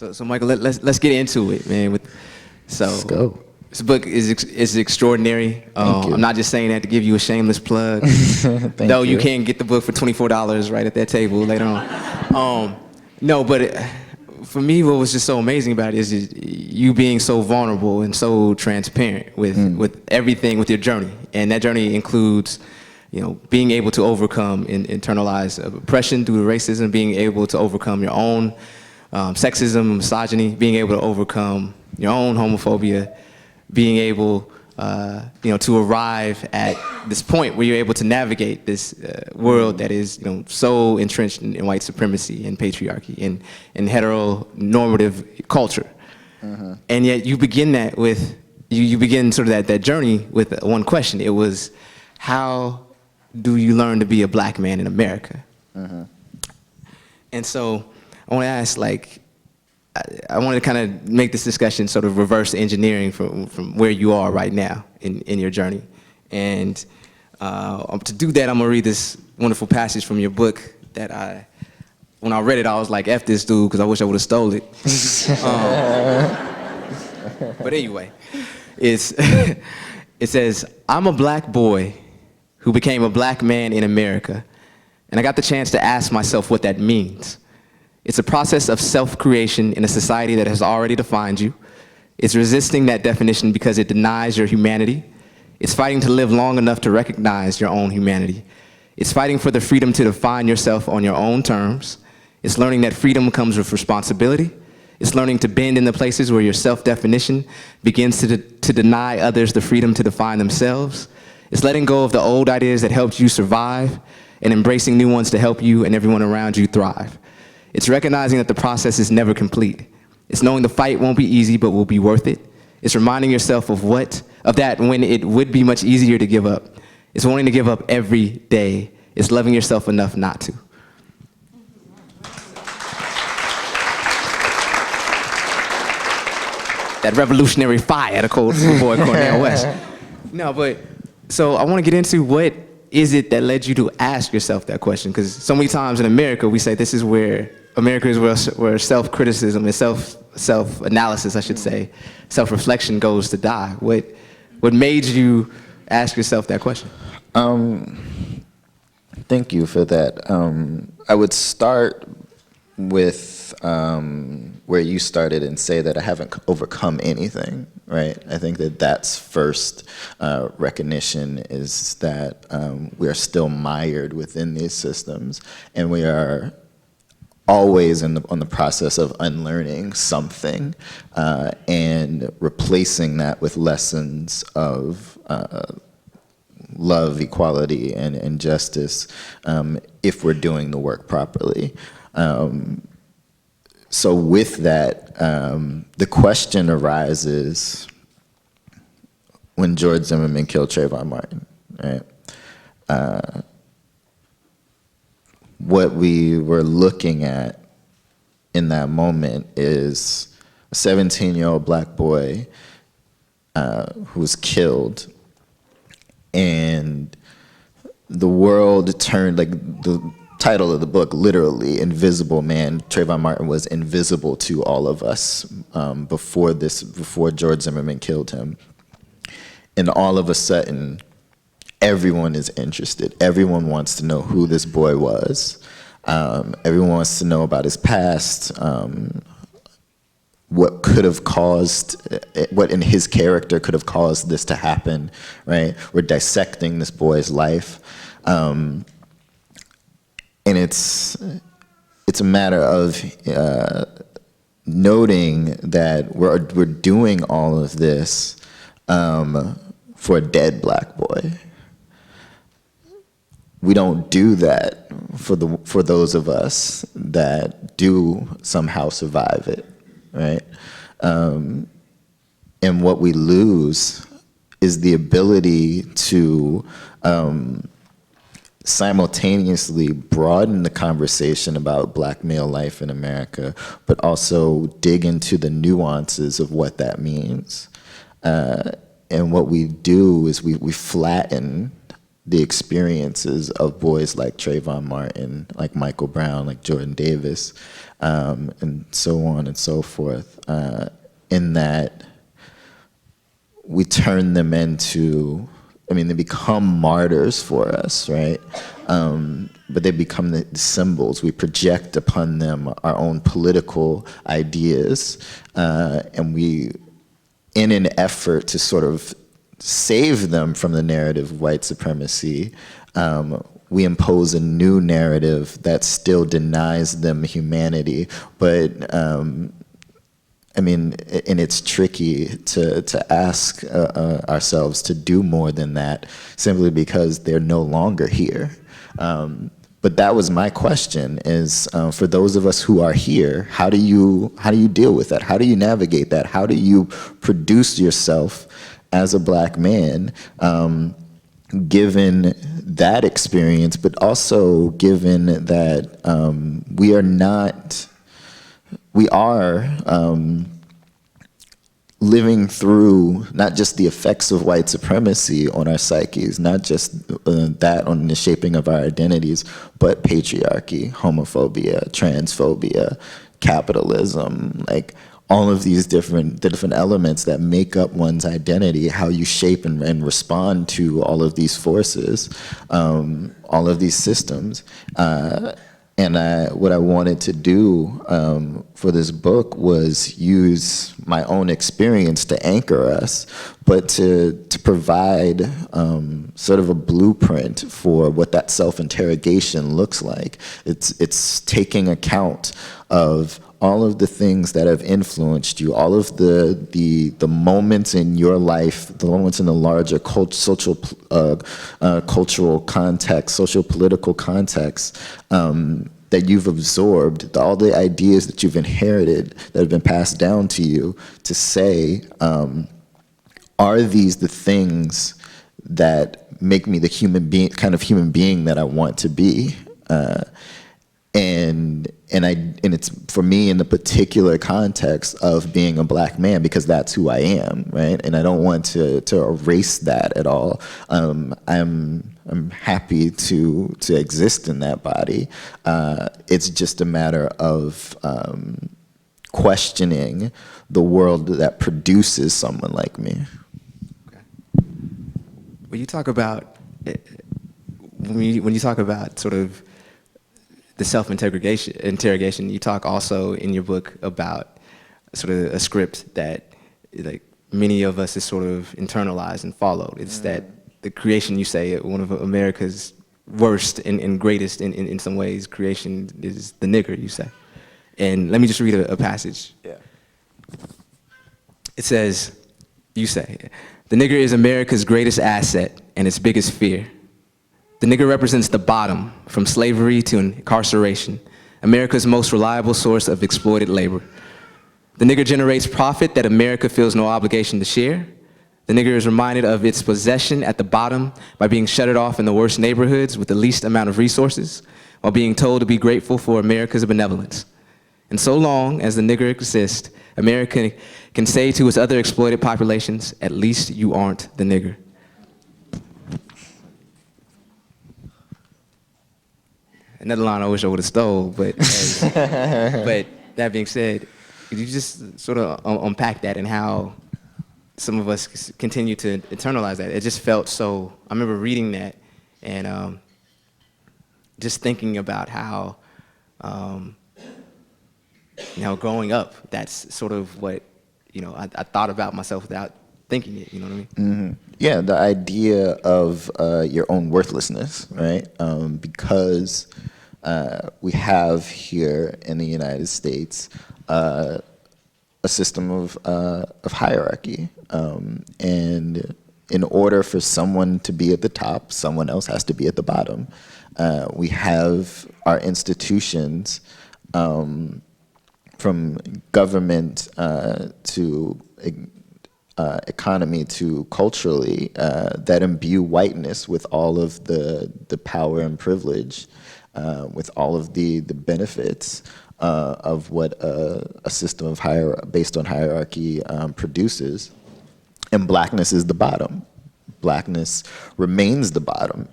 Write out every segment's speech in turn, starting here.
So Michael, let's get into it, man. Let's go. This book is extraordinary. Thank you. I'm not just saying that to give you a shameless plug, though you can get the book for $24 right at that table later on. No, but for me, what was just so amazing about it is you being so vulnerable and so transparent with everything, with your journey, and that journey includes, being able to overcome internalized oppression through racism, being able to overcome your own sexism, misogyny, being able to overcome your own homophobia, being able, to arrive at this point where you're able to navigate this world that is, so entrenched in white supremacy and patriarchy and heteronormative culture. Mm-hmm. And yet you begin that with, you begin sort of that journey with one question. It was, how do you learn to be a black man in America? Mm-hmm. And so I want to ask, I want to kind of make this discussion sort of reverse engineering from where you are right now in your journey. And to do that, I'm going to read this wonderful passage from your book that when I read it, I was like, F this dude, because I wish I would have stole it. But anyway, it says, I'm a black boy who became a black man in America, and I got the chance to ask myself what that means. It's a process of self-creation in a society that has already defined you. It's resisting that definition because it denies your humanity. It's fighting to live long enough to recognize your own humanity. It's fighting for the freedom to define yourself on your own terms. It's learning that freedom comes with responsibility. It's learning to bend in the places where your self-definition begins to deny others the freedom to define themselves. It's letting go of the old ideas that helped you survive and embracing new ones to help you and everyone around you thrive. It's recognizing that the process is never complete. It's knowing the fight won't be easy, but will be worth it. It's reminding yourself of that when it would be much easier to give up. It's wanting to give up every day. It's loving yourself enough not to. That revolutionary fire, the boy Cornel West. No, but so I want to get into what is it that led you to ask yourself that question? Because so many times in America, we say this is where America is where self-criticism and self-analysis, I should say, self-reflection goes to die. What made you ask yourself that question? Thank you for that. I would start with where you started and say that I haven't overcome anything, right? I think that that's first recognition is that we are still mired within these systems, and we are always on the process of unlearning something and replacing that with lessons of love, equality, and justice if we're doing the work properly. So with that, the question arises when George Zimmerman killed Trayvon Martin, right? What we were looking at in that moment is a 17-year-old black boy who was killed, and the world turned, like the title of the book, literally, Invisible Man. Trayvon Martin was invisible to all of us before George Zimmerman killed him. And all of a sudden, everyone is interested. Everyone wants to know who this boy was. Everyone wants to know about his past, what could have caused, what in his character could have caused this to happen, right? We're dissecting this boy's life. And it's a matter of noting that we're doing all of this for a dead black boy. We don't do that for those of us that do somehow survive it, right? And what we lose is the ability to simultaneously broaden the conversation about black male life in America, but also dig into the nuances of what that means. And what we do is we flatten the experiences of boys like Trayvon Martin, like Michael Brown, like Jordan Davis, and so on and so forth, in that we turn them into, I mean, they become martyrs for us, right? But they become the symbols. We project upon them our own political ideas, and we, in an effort to sort of save them from the narrative of white supremacy, we impose a new narrative that still denies them humanity, but I mean, and it's tricky to ask ourselves to do more than that, simply because they're no longer here. But that was my question: is for those of us who are here, how do you deal with that? How do you navigate that? How do you produce yourself as a Black man, given that experience, but also given that we are living through not just the effects of white supremacy on our psyches, not just that on the shaping of our identities, but patriarchy, homophobia, transphobia, capitalism, like all of these different elements that make up one's identity, how you shape and respond to all of these forces, all of these systems. And what I wanted to do for this book was use my own experience to anchor us, but to provide sort of a blueprint for what that self-interrogation looks like. It's taking account of all of the things that have influenced you, all of the moments in your life, the moments in the larger cultural context, social political context, that you've absorbed, all the ideas that you've inherited that have been passed down to you, to say, are these the things that make me the kind of human being that I want to be? And it's for me in the particular context of being a Black man, because that's who I am, right? And I don't want to erase that at all. I'm happy to exist in that body. It's just a matter of questioning the world that produces someone like me. Okay. When you talk about sort of the self-interrogation, you talk also in your book about sort of a script that, like, many of us is sort of internalized and followed. It's that the creation, you say, one of America's worst and greatest in some ways creation is the nigger, you say. And let me just read a passage. Yeah. It says, you say, "The nigger is America's greatest asset and its biggest fear. The nigger represents the bottom, from slavery to incarceration, America's most reliable source of exploited labor. The nigger generates profit that America feels no obligation to share. The nigger is reminded of its possession at the bottom by being shuttered off in the worst neighborhoods with the least amount of resources, while being told to be grateful for America's benevolence. And so long as the nigger exists, America can say to its other exploited populations, at least you aren't the nigger." Another line I wish I would have stole, but but that being said, could you just sort of unpack that and how some of us continue to internalize that? It just felt so, I remember reading that and just thinking about how, growing up, that's sort of what, I thought about myself without thinking it, you know what I mean? Mm-hmm. Yeah, the idea of your own worthlessness, right? Because we have here in the United States a system of hierarchy, and in order for someone to be at the top, someone else has to be at the bottom. We have our institutions, from government to economy to culturally, that imbue whiteness with all of the power and privilege, with all of the benefits of what a system of based on hierarchy produces. And Blackness is the bottom. blackness remains the bottom.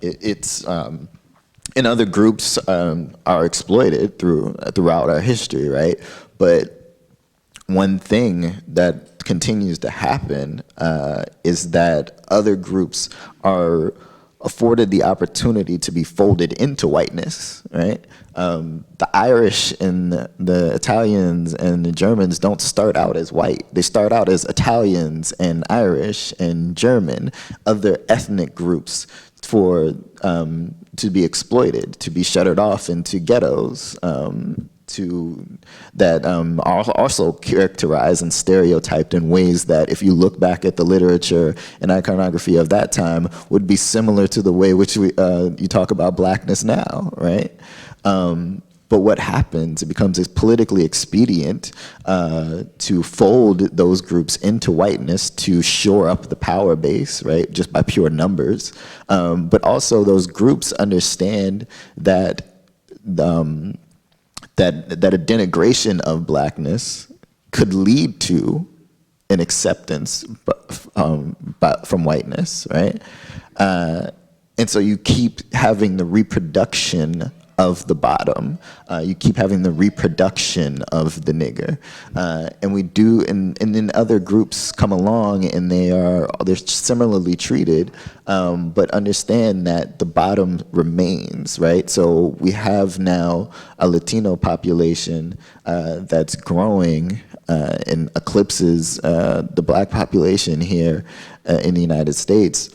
And other groups are exploited throughout our history, right? But one thing that continues to happen is that other groups are afforded the opportunity to be folded into whiteness, right? The Irish and the Italians and the Germans don't start out as white. They start out as Italians and Irish and German, other ethnic groups to be exploited, to be shuttered off into ghettos, that are also characterized and stereotyped in ways that, if you look back at the literature and iconography of that time, would be similar to the way which you talk about blackness now, right? But what happens, it becomes politically expedient to fold those groups into whiteness to shore up the power base, right, just by pure numbers. But also those groups understand that that a denigration of blackness could lead to an acceptance from whiteness, right? And so you keep having the reproduction of the bottom. You keep having the reproduction of the nigger. And we do, and then other groups come along and they're similarly treated, but understand that the bottom remains, right? So we have now a Latino population that's growing and eclipses the black population here in the United States.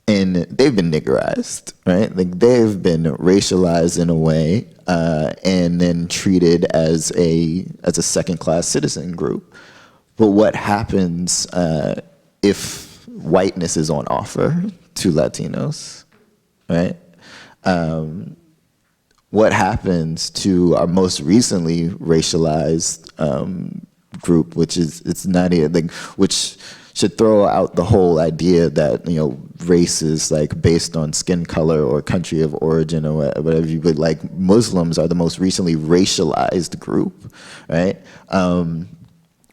And they've been niggerized, right? Like, they've been racialized in a way, and then treated as a second-class citizen group. But what happens if whiteness is on offer to Latinos, right? What happens to our most recently racialized group, which should throw out the whole idea that, you know, race is like based on skin color or country of origin or whatever. But like, Muslims are the most recently racialized group, right?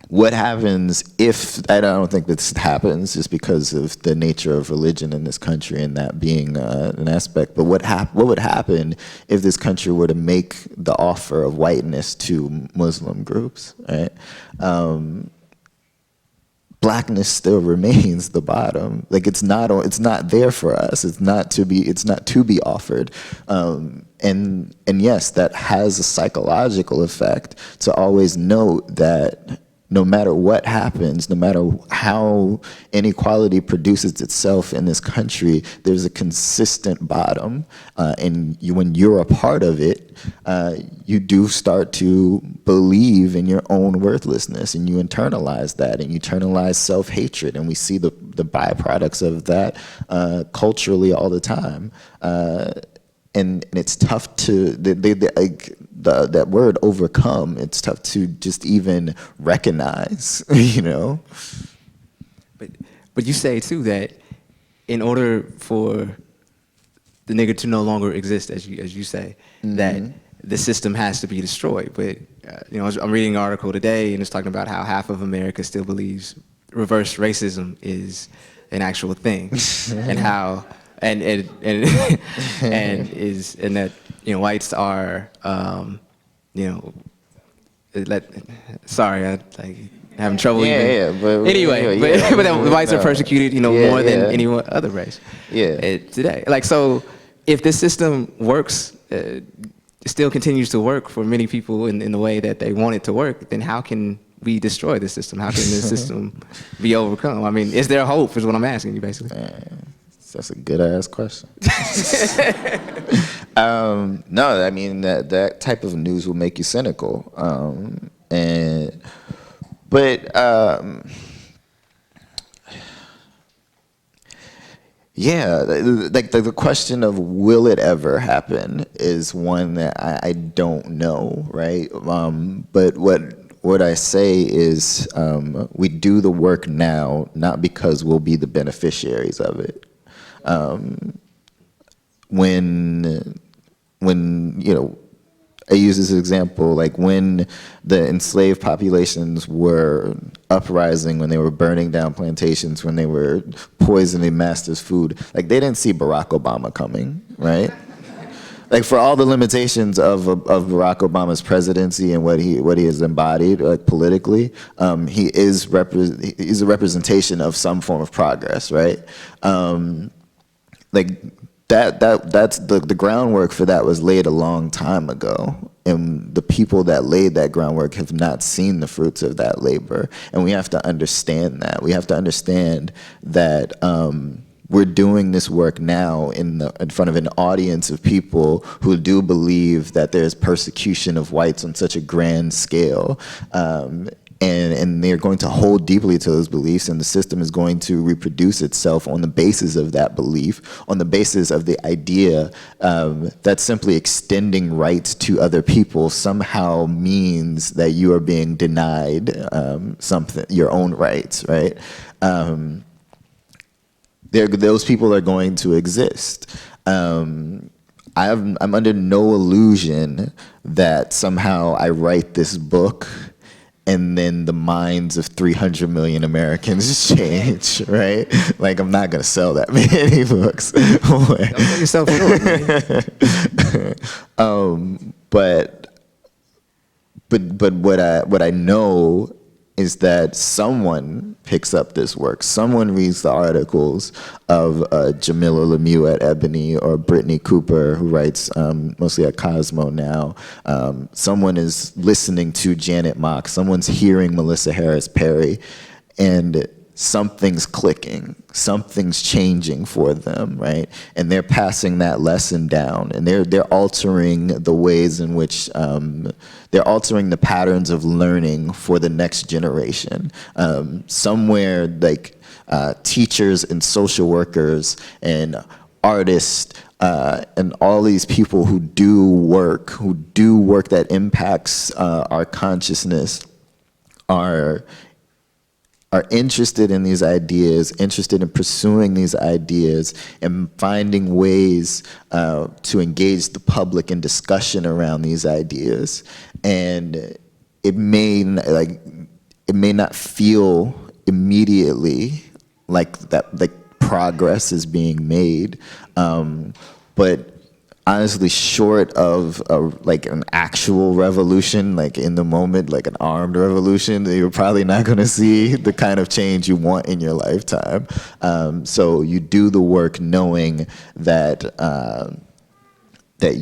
What happens if, I don't think this happens just because of the nature of religion in this country and that being an aspect, but what would happen if this country were to make the offer of whiteness to Muslim groups, right? Blackness still remains the bottom. Like, it's not there for us. It's not to be offered. And yes, that has a psychological effect to always note that no matter what happens, no matter how inequality produces itself in this country, there's a consistent bottom. And when you're a part of it, you do start to believe in your own worthlessness, and you internalize that, and you internalize self-hatred. And we see the byproducts of that culturally all the time. And it's tough to, that word overcome, it's tough to just even recognize, you know? But you say too that in order for the nigger to no longer exist, as you say, mm-hmm. that the system has to be destroyed. But you know, I'm reading an article today and it's talking about how half of America still believes reverse racism is an actual thing, and how and that, you know, whites are you know, sorry, I like having trouble but that whites are persecuted, you know, more than any other race today. Like, so if this system works, still continues to work for many people in the way that they want it to work, then how can we destroy the system? How can the system be overcome? I mean, is there hope, is what I'm asking you, basically. That's a good ass question. No, I mean, that type of news will make you cynical. Yeah, like the question of will it ever happen is one that I don't know, right? But what I say is we do the work now, not because we'll be the beneficiaries of it. When you know, I use this example, like when the enslaved populations were uprising, when they were burning down plantations, when they were poisoning masters' food, like they didn't see Barack Obama coming, right? Like for all the limitations of Barack Obama's presidency and what he has embodied, like politically, he's a representation of some form of progress, right? Like that's the groundwork for that was laid a long time ago, and the people that laid that groundwork have not seen the fruits of that labor, and we have to understand that. We have to understand that we're doing this work now in front of an audience of people who do believe that there's persecution of whites on such a grand scale. And they're going to hold deeply to those beliefs, and the system is going to reproduce itself on the basis of that belief, on the basis of the idea that simply extending rights to other people somehow means that you are being denied something, your own rights, right? Those people are going to exist. I'm under no illusion that somehow I write this book and then the minds of 300 million Americans change, right? Like, I'm not gonna sell that many books. Don't sell yourself short, But what I know is that someone picks up this work. Someone reads the articles of Jamila Lemieux at Ebony, or Brittany Cooper, who writes mostly at Cosmo now. Someone is listening to Janet Mock. Someone's hearing Melissa Harris Perry, and something's clicking, something's changing for them, right? And they're passing that lesson down, and they're altering the ways in which they're altering the patterns of learning for the next generation. Somewhere, like teachers and social workers and artists and all these people who do work that impacts our consciousness are interested in these ideas, interested in pursuing these ideas, and finding ways to engage the public in discussion around these ideas. And it may not feel immediately like that, like progress is being made, but honestly, short of like an actual revolution, like in the moment, like an armed revolution, you're probably not going to see the kind of change you want in your lifetime. So you do the work knowing that that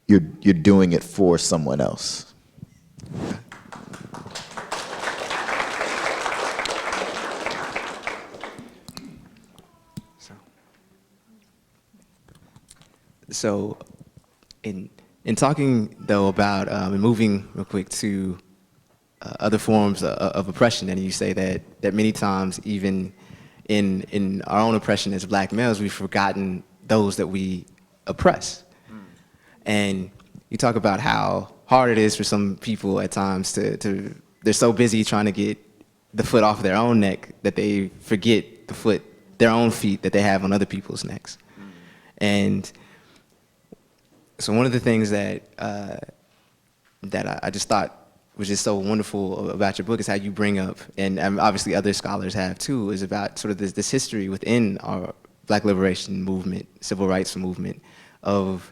you're doing it for someone else. So, in talking though about and moving real quick to other forms of oppression, and you say that many times, even in our own oppression as Black males, we've forgotten those that we oppress. And you talk about how hard it is for some people at times to they're so busy trying to get the foot off their own neck that they forget their own feet that they have on other people's necks. And so one of the things that I just thought was just so wonderful about your book is how you bring up, and obviously other scholars have too, is about sort of this history within our Black liberation movement, civil rights movement, of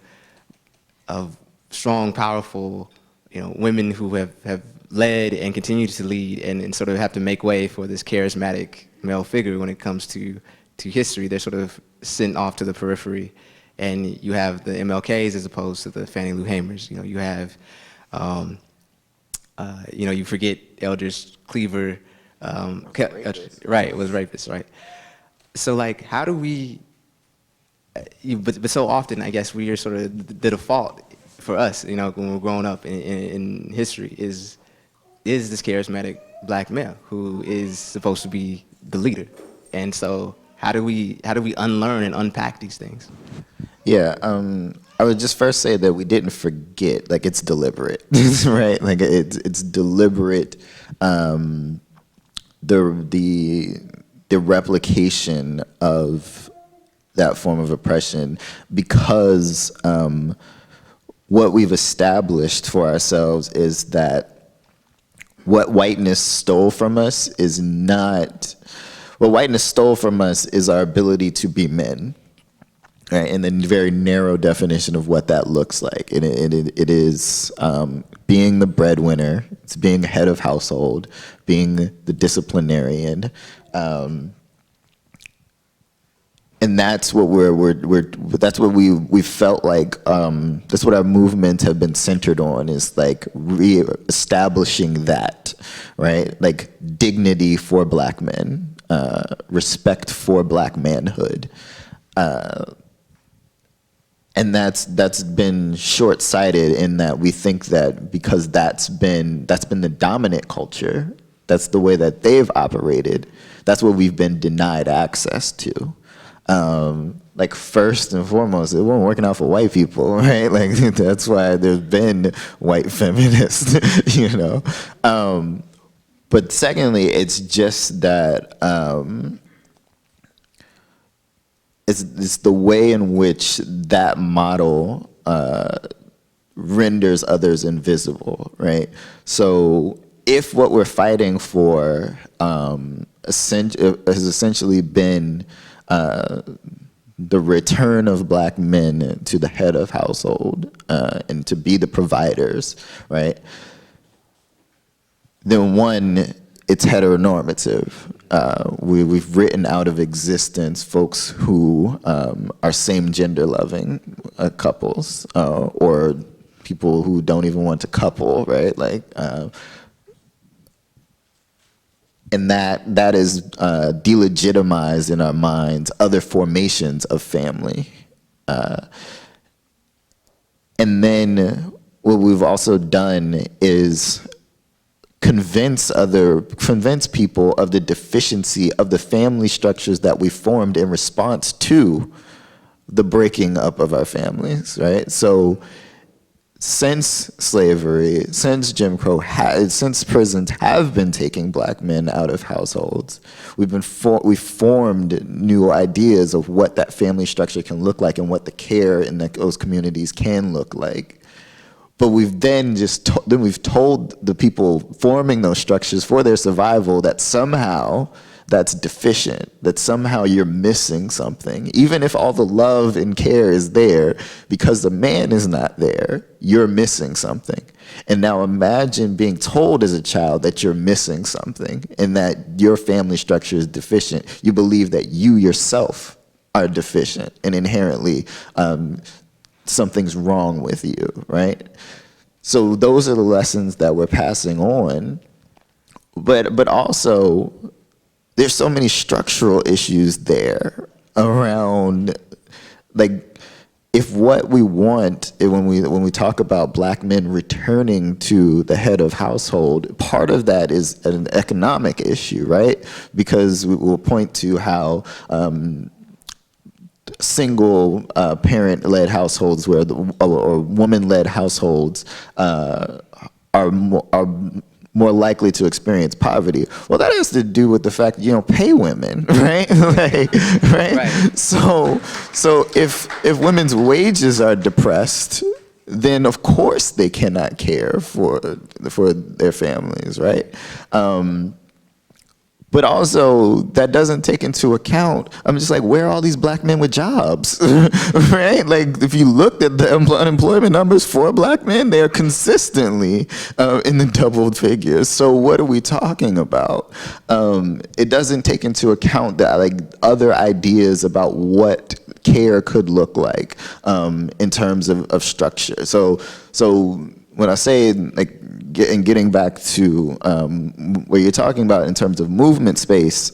strong, powerful, women who have led and continue to lead and sort of have to make way for this charismatic male figure when it comes to history. They're sort of sent off to the periphery. And you have the MLKs as opposed to the Fannie Lou Hamers. You have, you forget Eldridge Cleaver, right? Was rapist, right? So like, how do we? But so often, I guess we are sort of the default for us. When we're growing up in history is this charismatic Black male who is supposed to be the leader, and so how do we unlearn and unpack these things? Yeah, I would just first say that we didn't forget. Like, it's deliberate, right? Like it's deliberate. The replication of that form of oppression, because what we've established for ourselves is that what whiteness stole from us is not, what whiteness stole from us is our ability to be men. Right, and the very narrow definition of what that looks like. And it is being the breadwinner, it's being head of household, being the disciplinarian. And that's what that's what we felt like, that's what our movements have been centered on, is like re-establishing that, right? Like dignity for Black men, respect for Black manhood. And that's been short-sighted in that we think that because that's been the dominant culture, that's the way that they've operated, that's what we've been denied access to. Like first and foremost, it wasn't working out for white people, right? Like that's why there's been white feminists, you know. But secondly, it's just that it's the way in which that model renders others invisible, right? So if what we're fighting for has essentially been the return of Black men to the head of household and to be the providers, right? Then one, it's heteronormative. We've written out of existence folks who are same gender loving couples or people who don't even want to couple, right? Like, and that is delegitimized in our minds other formations of family. And then what we've also done is convince people of the deficiency of the family structures that we formed in response to the breaking up of our families, right? So since slavery, since Jim Crow, since prisons have been taking Black men out of households, we've formed new ideas of what that family structure can look like and what the care in those communities can look like. But we've then we've told the people forming those structures for their survival that somehow that's deficient, that somehow you're missing something. Even if all the love and care is there, because the man is not there, you're missing something. And now imagine being told as a child that you're missing something and that your family structure is deficient. You believe that you yourself are deficient and inherently something's wrong with you, right? So those are the lessons that we're passing on. But also, there's so many structural issues there around, like, if what we want, when we talk about Black men returning to the head of household, part of that is an economic issue, right? Because we will point to how single parent-led households or woman-led households are more likely to experience poverty. Well, that has to do with the fact that you don't pay women, right? Right? So if women's wages are depressed, then of course they cannot care for their families, right? But also, that doesn't take into account, I'm just like, where are all these Black men with jobs, right? Like, if you looked at the unemployment numbers for Black men, they are consistently in the double figures. So what are we talking about? It doesn't take into account that, like, other ideas about what care could look like in terms of structure. So when I say, like, getting back to what you're talking about in terms of movement space,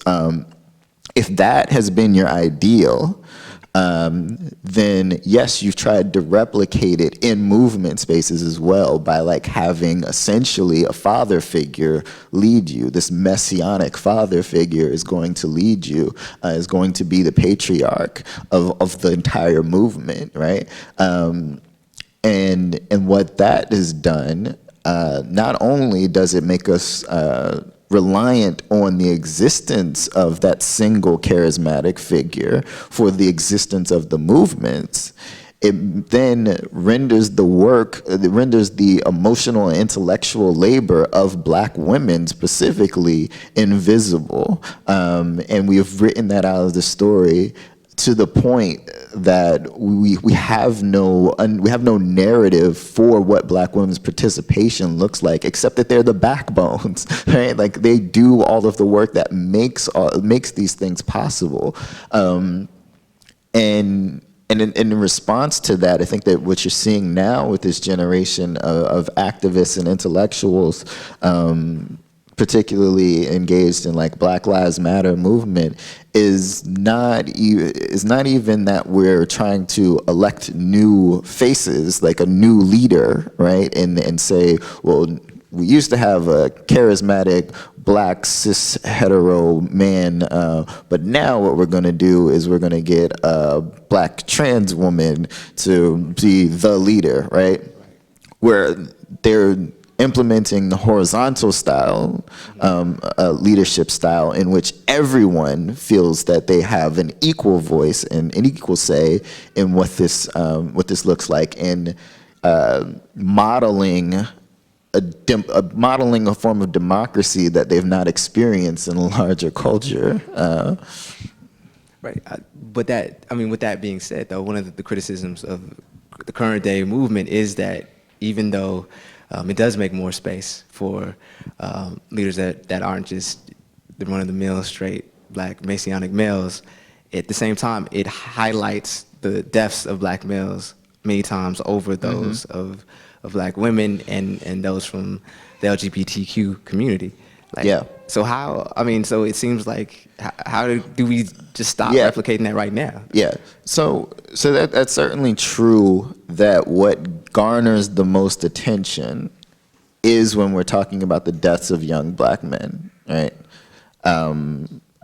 if that has been your ideal, then yes, you've tried to replicate it in movement spaces as well by, like, having essentially a father figure lead you. This messianic father figure is going to lead you, is going to be the patriarch of the entire movement, right? And what that has done, not only does it make us reliant on the existence of that single charismatic figure for the existence of the movements, it then renders the emotional and intellectual labor of Black women specifically invisible. And we have written that out of the story to the point that we have no narrative for what Black women's participation looks like, except that they're the backbones, right? Like they do all of the work that makes these things possible. And in response to that, I think that what you're seeing now with this generation of activists and intellectuals, particularly engaged in like Black Lives Matter movement, is not even that we're trying to elect new faces, like a new leader, right? And say, well, we used to have a charismatic Black cis hetero man, but now what we're going to do is we're going to get a Black trans woman to be the leader, right? Where they're implementing the horizontal style, leadership style, in which everyone feels that they have an equal voice and an equal say in what this looks like, in modeling a form of democracy that they've not experienced in a larger culture. Right. But with that being said, though, one of the criticisms of the current day movement is that even though it does make more space for leaders that aren't just the run-of-the-mill straight Black Messianic males, at the same time, it highlights the deaths of Black males many times over those of Black women and those from the LGBTQ community. Like, yeah. So so it seems like, how do we just stop replicating that right now? Yeah. So that's certainly true, that what garners the most attention is when we're talking about the deaths of young Black men, right?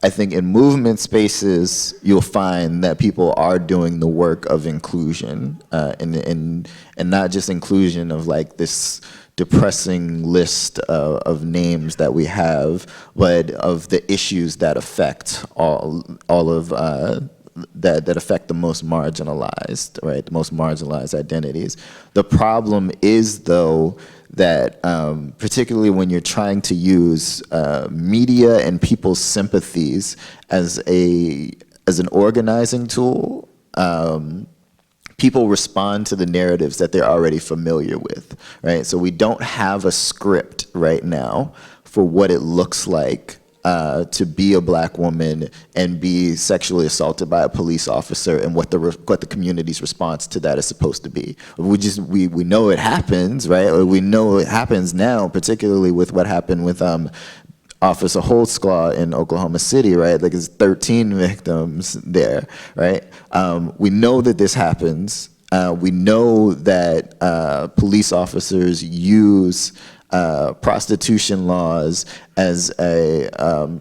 I think in movement spaces, you'll find that people are doing the work of inclusion, and not just inclusion of like this depressing list of names that we have, but of the issues that affect all of that affect the most marginalized, right? The most marginalized identities. The problem is, though, that particularly when you're trying to use media and people's sympathies as an organizing tool, people respond to the narratives that they're already familiar with, right? So we don't have a script right now for what it looks like to be a Black woman and be sexually assaulted by a police officer, and what the community's response to that is supposed to be. We know it happens, right? Or we know it happens now, particularly with what happened with Officer Holtzclaw in Oklahoma City, right? Like, it's 13 victims there, right? We know that this happens. We know that police officers use prostitution laws as a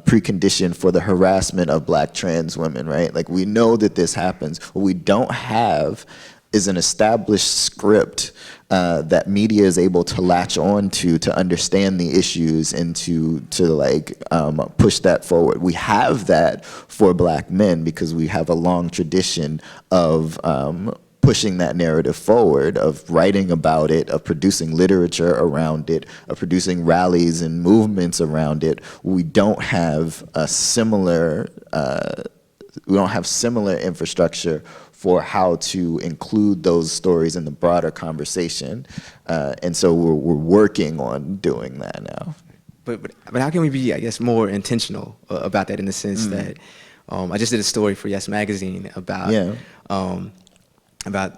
precondition for the harassment of Black trans women, right? Like, we know that this happens. What we don't have is an established script that media is able to latch on to understand the issues and to push that forward. We have that for Black men because we have a long tradition of pushing that narrative forward, of writing about it, of producing literature around it, of producing rallies and movements around it. We don't have a similar infrastructure for how to include those stories in the broader conversation, and so we're working on doing that now. But how can we be, I guess, more intentional about that, in the sense that I just did a story for Yes Magazine about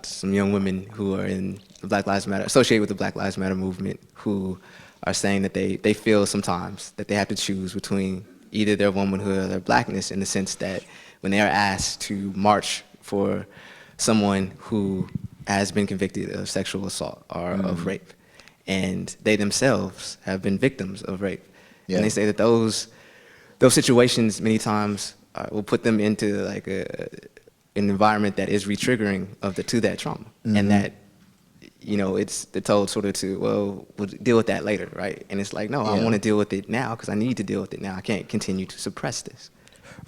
some young women who are in the Black Lives Matter, associated with the Black Lives Matter movement, who are saying that they feel sometimes that they have to choose between either their womanhood or their Blackness, in the sense that when they are asked to march for someone who has been convicted of sexual assault or of rape, and they themselves have been victims of rape. And they say that those situations many times will put them into like an environment that is re-triggering to that trauma, and that, they're told sort of we'll deal with that later, right? And it's like, no, I want to deal with it now because I need to deal with it now. I can't continue to suppress this.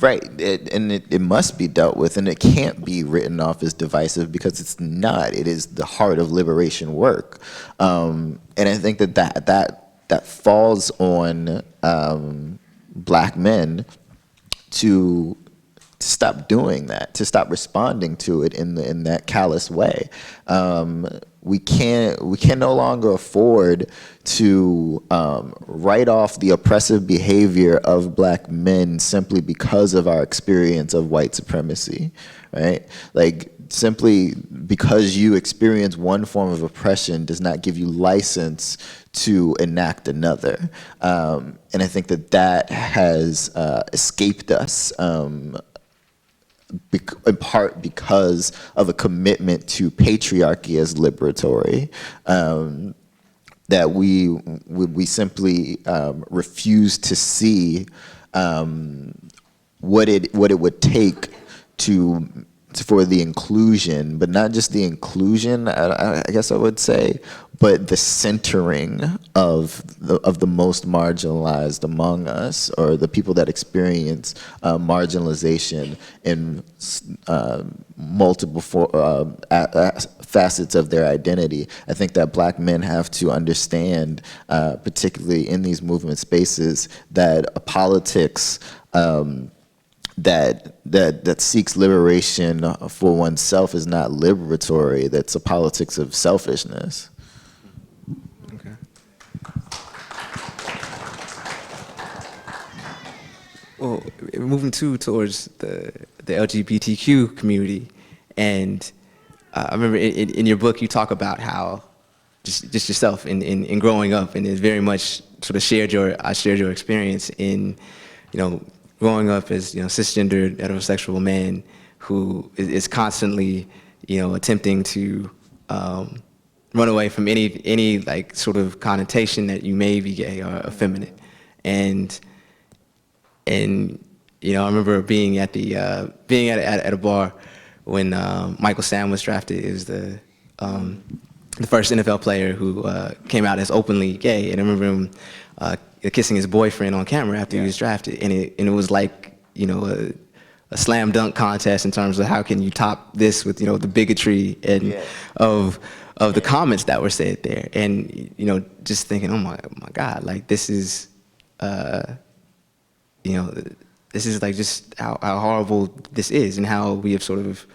Right, it must be dealt with, and it can't be written off as divisive because it's not. It is the heart of liberation work, and I think that falls on Black men to stop doing that, to stop responding to it in that callous way. We can no longer afford to write off the oppressive behavior of Black men simply because of our experience of white supremacy, right? Like, simply because you experience one form of oppression does not give you license to enact another. And I think that has escaped us, in part because of a commitment to patriarchy as liberatory, that we simply refuse to see what it would take for the inclusion, but not just the inclusion, I guess I would say, but the centering of the most marginalized among us, or the people that experience marginalization in multiple facets of their identity. I think that Black men have to understand, particularly in these movement spaces, that a politics that seeks liberation for oneself is not liberatory. That's a politics of selfishness. Okay. Well, moving towards the LGBTQ community, and I remember in your book you talk about how just yourself in growing up, and it very much sort of shared your experience in, growing up as, cisgendered heterosexual man who is constantly, attempting to run away from any like sort of connotation that you may be gay or effeminate. And I remember being at a bar when Mychal Sam was drafted. It was the first NFL player who came out as openly gay, and I remember him kissing his boyfriend on camera after he was drafted, and it was like, a slam dunk contest in terms of how can you top this with, the bigotry and of the comments that were said there, and just thinking, oh my God, like this is like just how horrible this is, and how we have sort of,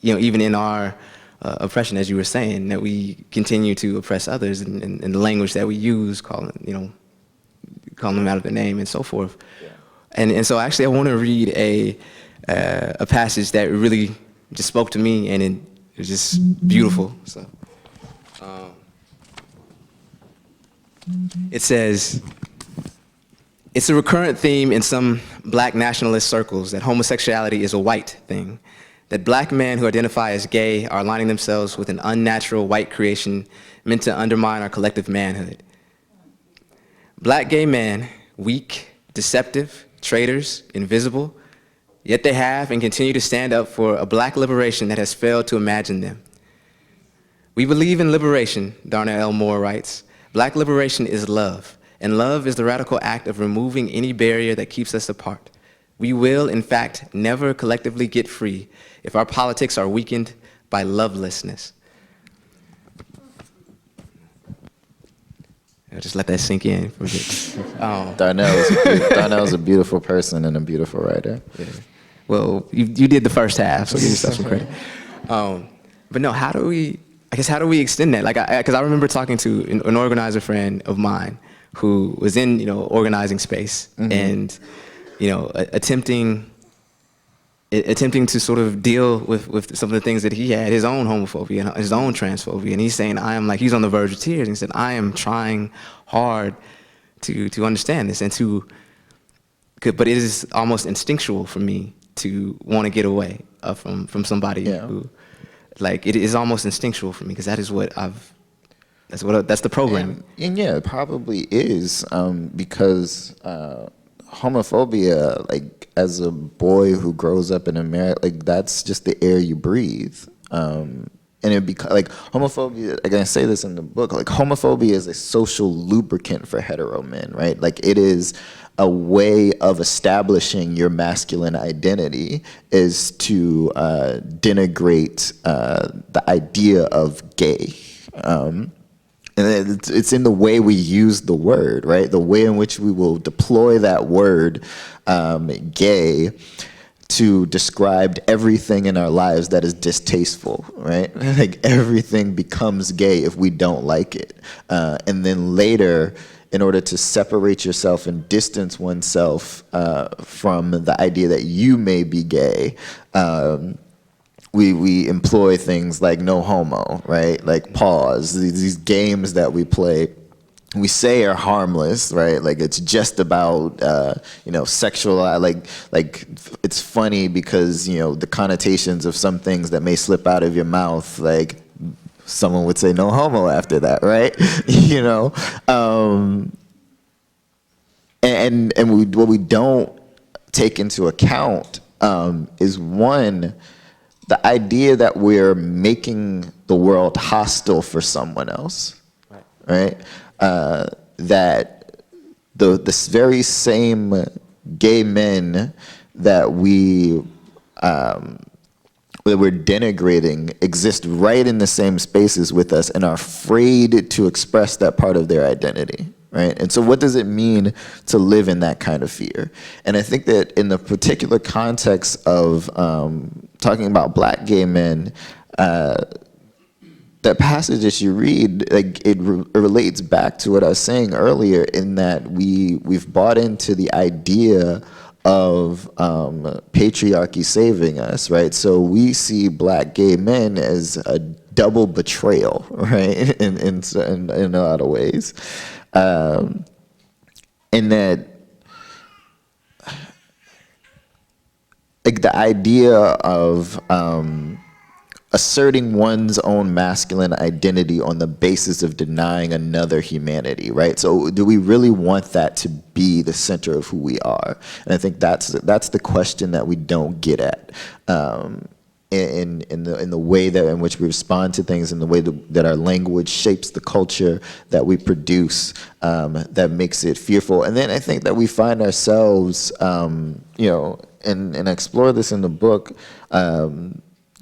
even in our oppression, as you were saying, that we continue to oppress others, and the language that we use, calling them out of their name and so forth. Yeah. And so actually I want to read a passage that really just spoke to me, and it was just beautiful. So it says, "It's a recurrent theme in some Black nationalist circles that homosexuality is a white thing, that Black men who identify as gay are aligning themselves with an unnatural white creation meant to undermine our collective manhood. Black gay men, weak, deceptive, traitors, invisible, yet they have and continue to stand up for a Black liberation that has failed to imagine them. We believe in liberation," Darnell L. Moore writes. "Black liberation is love, and love is the radical act of removing any barrier that keeps us apart. We will, in fact, never collectively get free if our politics are weakened by lovelessness." I'll just let that sink in for a bit. Darnell's a beautiful person and a beautiful writer. Yeah. Well, you did the first half, so give yourself some credit. But no, how do we extend that? Like, because I remember talking to an organizer friend of mine who was in, organizing space, and, attempting to sort of deal with some of the things that he had, his own homophobia and his own transphobia, and he's saying, he's on the verge of tears, and he said, I am trying hard to understand this, but it is almost instinctual for me to want to get away from somebody who, like, it is almost instinctual for me, because that's the program. And yeah, it probably is, because homophobia, like, as a boy who grows up in America, like, that's just the air you breathe. And it becomes like homophobia. Like I say this in the book, like homophobia is a social lubricant for hetero men, right? Like it is a way of establishing your masculine identity is to denigrate the idea of gay. And it's in the way we use the word, right? The way in which we will deploy that word, gay, to describe everything in our lives that is distasteful, right? Like everything becomes gay if we don't like it. And then later, in order to separate yourself and distance oneself from the idea that you may be gay, we employ things like no homo, right? Like pause, these games that we play, we say are harmless, right? Like it's just about, sexual, like it's funny because, the connotations of some things that may slip out of your mouth, like someone would say no homo after that, right? What we don't take into account is one, the idea that we're making the world hostile for someone else, right? That this very same gay men that we're denigrating exist right in the same spaces with us and are afraid to express that part of their identity, right? And so what does it mean to live in that kind of fear? And I think that in the particular context of talking about black gay men, that passage that you read, like it relates back to what I was saying earlier, in that we've bought into the idea of patriarchy saving us, right? So we see black gay men as a double betrayal, right? In a lot of ways, and that like the idea of asserting one's own masculine identity on the basis of denying another humanity, right? So do we really want that to be the center of who we are? And I think that's the question that we don't get at in the way that in which we respond to things, in the way that our language shapes the culture that we produce, that makes it fearful. And then I think that we find ourselves, and I explore this in the book,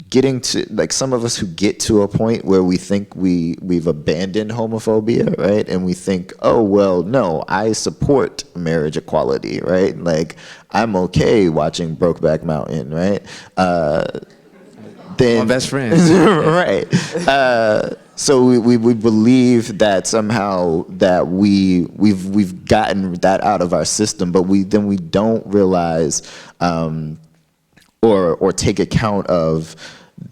getting to, like, some of us who get to a point where we think we've abandoned homophobia, right? And we think, oh, well, no, I support marriage equality, right? Like, I'm okay watching Brokeback Mountain, right? My best friend. Right. So we believe that somehow that we've gotten that out of our system, but we don't realize or take account of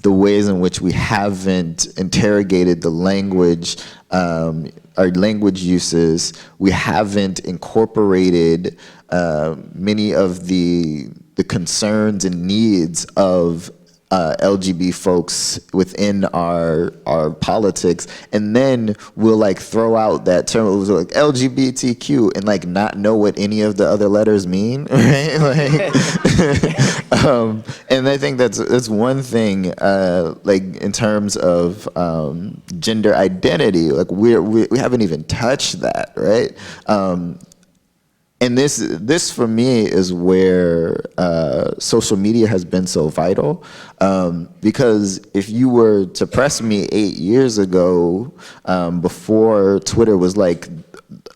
the ways in which we haven't interrogated the language, our language uses. We haven't incorporated many of the concerns and needs of LGBT folks within our politics, and then we'll like throw out that term, it was like LGBTQ, and like not know what any of the other letters mean, right? Like, and I think that's one thing, like in terms of gender identity, like we haven't even touched that, right? And this for me is where social media has been so vital, because if you were to press me 8 years ago, before Twitter was like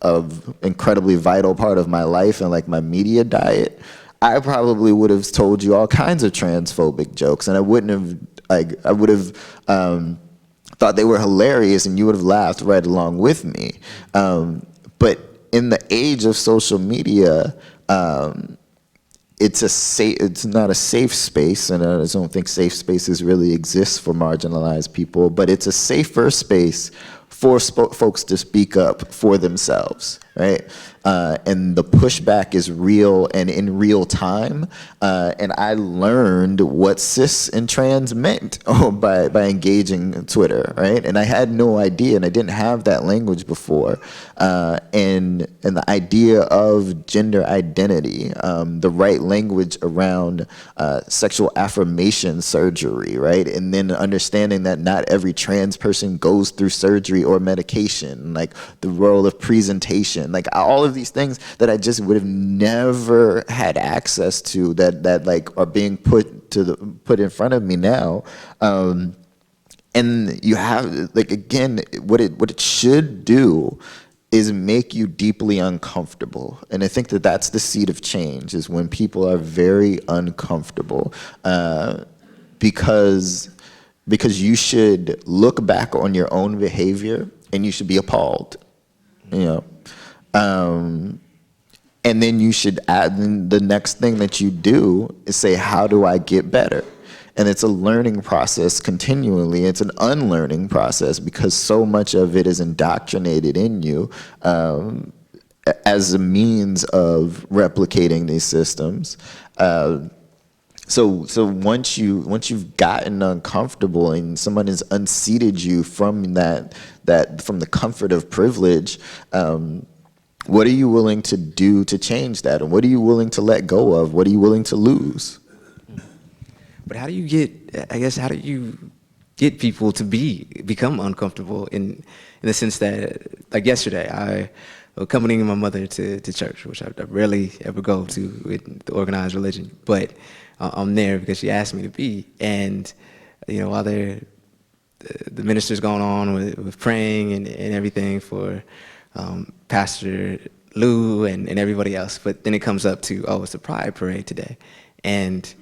an incredibly vital part of my life and like my media diet, I probably would have told you all kinds of transphobic jokes, and I would have thought they were hilarious, and you would have laughed right along with me. But in the age of social media, it's not a safe space, and I don't think safe spaces really exist for marginalized people, but it's a safer space for folks to speak up for themselves, right? and the pushback is real and in real time. And I learned what cis and trans meant by engaging Twitter, right? And I had no idea, and I didn't have that language before. And the idea of gender identity, the right language around sexual affirmation surgery, right? And then understanding that not every trans person goes through surgery or medication, like the role of presentation, like all of these things that I just would have never had access to that like are being put in front of me now. And you have, like, again, what it should do is make you deeply uncomfortable. And I think that that's the seed of change, is when people are very uncomfortable, because you should look back on your own behavior and you should be appalled, you know. And then you should add, the next thing that you do is say, how do I get better? And it's a learning process continually. It's an unlearning process, because so much of it is indoctrinated in you as a means of replicating these systems. So once you've gotten uncomfortable and someone has unseated you from from the comfort of privilege, what are you willing to do to change that? And what are you willing to let go of? What are you willing to lose? But how do you get people to become uncomfortable in the sense that, like yesterday, I was accompanying my mother to church, which I rarely ever go to with the organized religion, but I'm there because she asked me to be. And while the minister's going on with praying and everything for Pastor Lou and everybody else, but then it comes up to, it's the Pride Parade today, and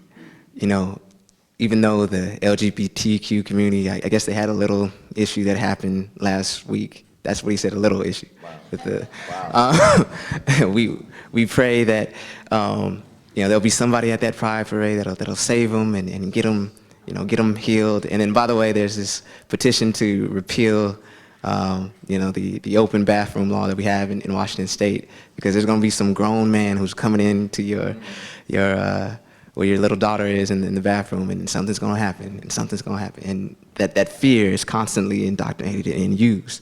even though the LGBTQ community, I guess they had a little issue that happened last week. That's what he said, a little issue. Wow. With we pray that there'll be somebody at that Pride Parade that'll save them and get them healed. And then, by the way, there's this petition to repeal the open bathroom law that we have in Washington State, because there's going to be some grown man who's coming into where your little daughter is in the bathroom, and something's going to happen, and that fear is constantly indoctrinated and used.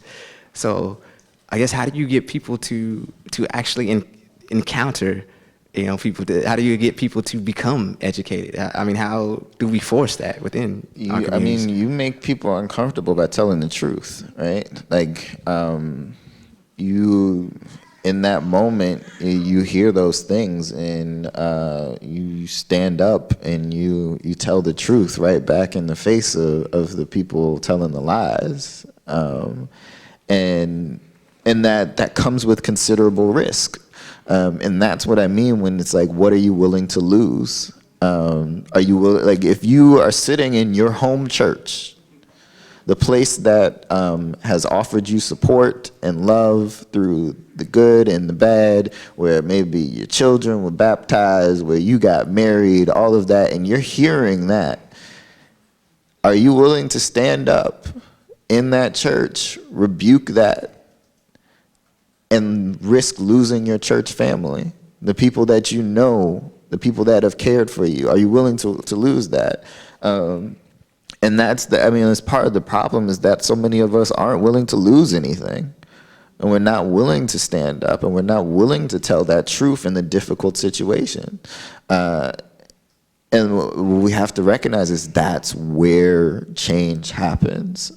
So I guess, how do you get people to actually encounter people? How do you get people to become educated? I mean, how do we force that within our communities? You make people uncomfortable by telling the truth, right? Like, in that moment, you hear those things, and you stand up and you tell the truth right back in the face of the people telling the lies, and that comes with considerable risk, and that's what I mean when it's like, what are you willing to lose? Are you like, if you are sitting in your home church, the place that has offered you support and love through the good and the bad, where maybe your children were baptized, where you got married, all of that, and you're hearing that, are you willing to stand up in that church, rebuke that, and risk losing your church family, the people that you know, the people that have cared for you? Are you willing to lose that? And that's part of the problem, is that so many of us aren't willing to lose anything. And we're not willing to stand up, and we're not willing to tell that truth in the difficult situation. And what we have to recognize is that's where change happens.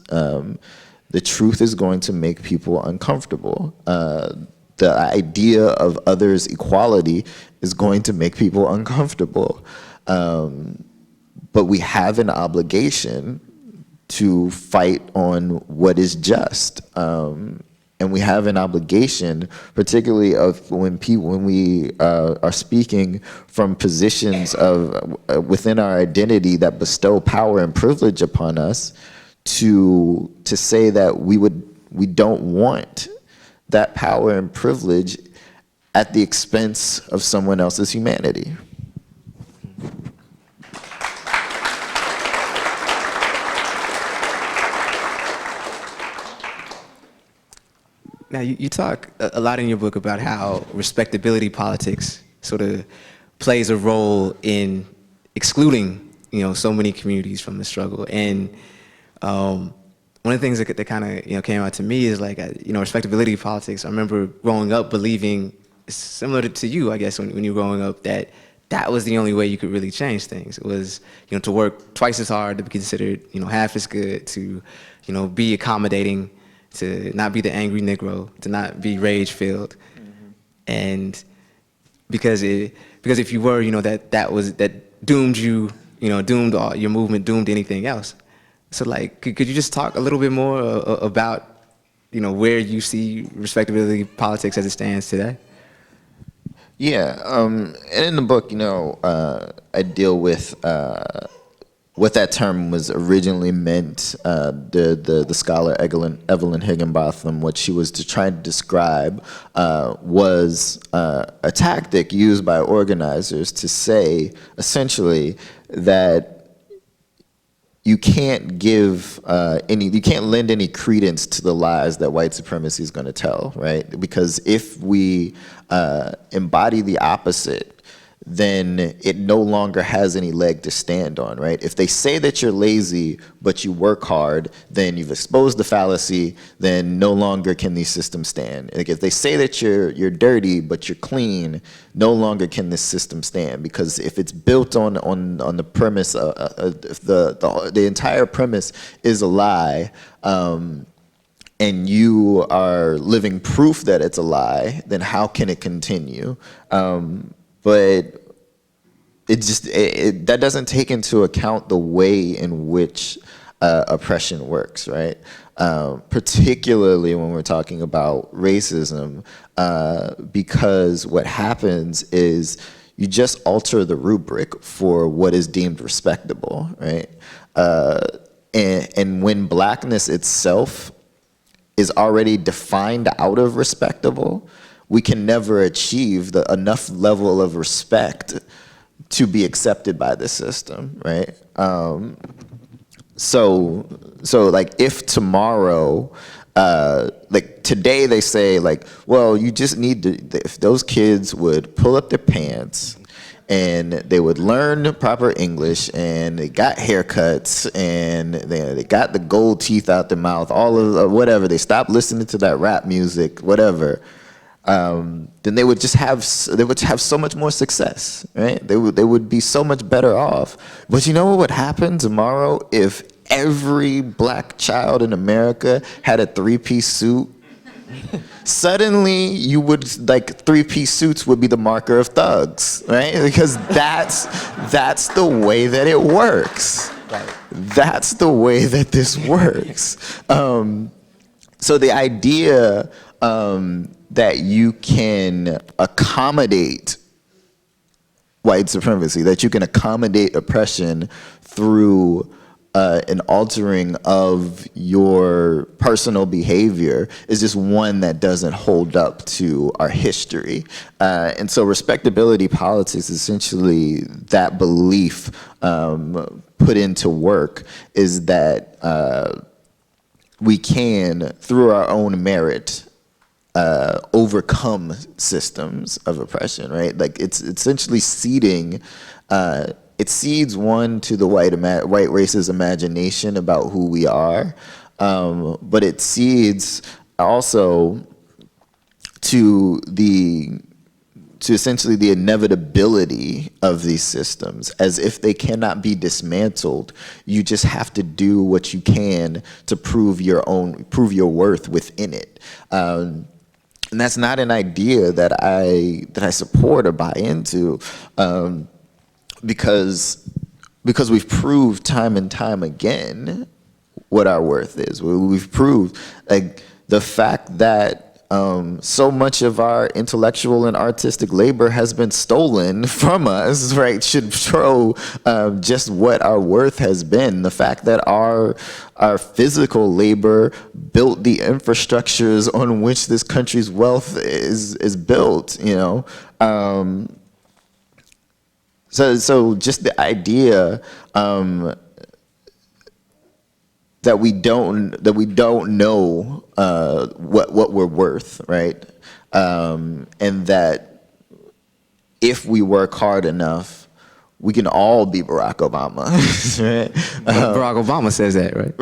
The truth is going to make people uncomfortable. The idea of others' equality is going to make people uncomfortable. But we have an obligation to fight on what is just. And we have an obligation, particularly of when we are speaking from positions of within our identity that bestow power and privilege upon us, to say that we don't want that power and privilege at the expense of someone else's humanity. Now, you talk a lot in your book about how respectability politics sort of plays a role in excluding, so many communities from the struggle. And one of the things that kind of, came out to me is like, respectability politics. I remember growing up believing, similar to you, I guess, when you were growing up, that was the only way you could really change things. It was, to work twice as hard, to be considered, half as good, to, be accommodating, to not be the angry Negro, to not be rage-filled. Mm-hmm. And because if you were, that doomed you, doomed all your movement, doomed anything else. So like, could you just talk a little bit more about, where you see respectability politics as it stands today? Yeah, and in the book, I deal with what that term was originally meant. The scholar Evelyn Higginbotham, what she was trying to describe was a tactic used by organizers to say, essentially, that you can't you can't lend any credence to the lies that white supremacy is going to tell, right? Because if we embody the opposite, then it no longer has any leg to stand on, right? If they say that you're lazy, but you work hard, then you've exposed the fallacy, then no longer can these systems stand. Like if they say that you're dirty, but you're clean, no longer can this system stand, because if it's built on the premise, if the entire premise is a lie, and you are living proof that it's a lie, then how can it continue? But that doesn't take into account the way in which oppression works, right? Particularly when we're talking about racism, because what happens is you just alter the rubric for what is deemed respectable, right? And when blackness itself is already defined out of respectable, we can never achieve enough level of respect to be accepted by the system, right? So like if tomorrow, like today they say like, well, you just need to, if those kids would pull up their pants and they would learn proper English and they got haircuts and they got the gold teeth out their mouth, all of whatever, they stopped listening to that rap music, whatever, then they would have so much more success, right? They would be so much better off. But you know what would happen tomorrow if every black child in America had a three-piece suit? Suddenly, you would, like, three-piece suits would be the marker of thugs, right? Because that's the way that it works. Right. That's the way that this works. So the idea that you can accommodate white supremacy, that you can accommodate oppression through an altering of your personal behavior is just one that doesn't hold up to our history. And so respectability politics, essentially that belief put into work, is that we can, through our own merit, overcome systems of oppression, right? Like it's essentially seeding, it seeds one to the white racist imagination about who we are, but it seeds also to essentially the inevitability of these systems, as if they cannot be dismantled. You just have to do what you can to prove your worth within it. And that's not an idea that I support or buy into, because we've proved time and time again what our worth is. We've proved, like, the fact that so much of our intellectual and artistic labor has been stolen from us, right, should show just what our worth has been. The fact that our physical labor built the infrastructures on which this country's wealth is built, you know. So just the idea that that we don't know what we're worth, right? And that if we work hard enough, we can all be Barack Obama. Right? Barack Obama says that, right?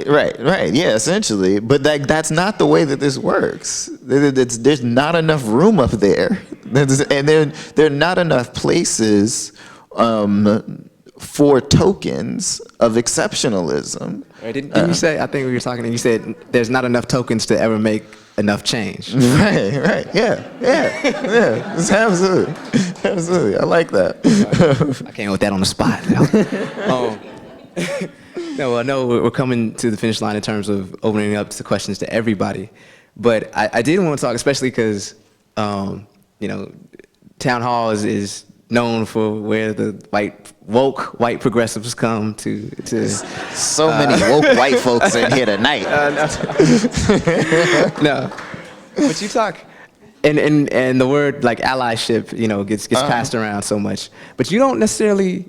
Right. Yeah, essentially. But that's not the way that this works. There's not enough room up there. And there are not enough places for tokens of exceptionalism. Right. Didn't you say, I think we were talking, and you said there's not enough tokens to ever make enough change. Right. Yeah. It's absolutely. I like that. I came with that on the spot. No, I know we're coming to the finish line in terms of opening up the questions to everybody. But I did want to talk, especially because, Town Hall is known for where the woke white progressives come to. So many woke white folks in here tonight. No, but you talk, and the word like allyship, gets passed around so much, but you don't necessarily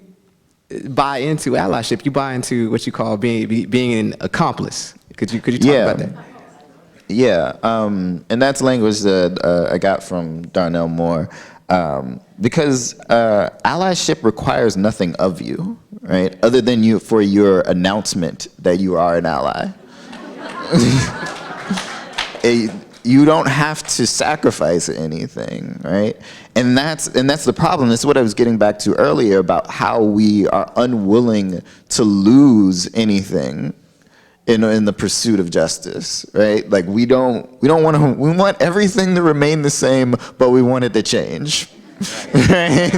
buy into allyship. You buy into what you call being an accomplice. Could you talk about that? Yeah, and that's language that I got from Darnell Moore. Because allyship requires nothing of you, right? Other than your announcement that you are an ally. You don't have to sacrifice anything, right? And that's the problem. That's what I was getting back to earlier about how we are unwilling to lose anything in the pursuit of justice, right? Like we want everything to remain the same, but we want it to change, right?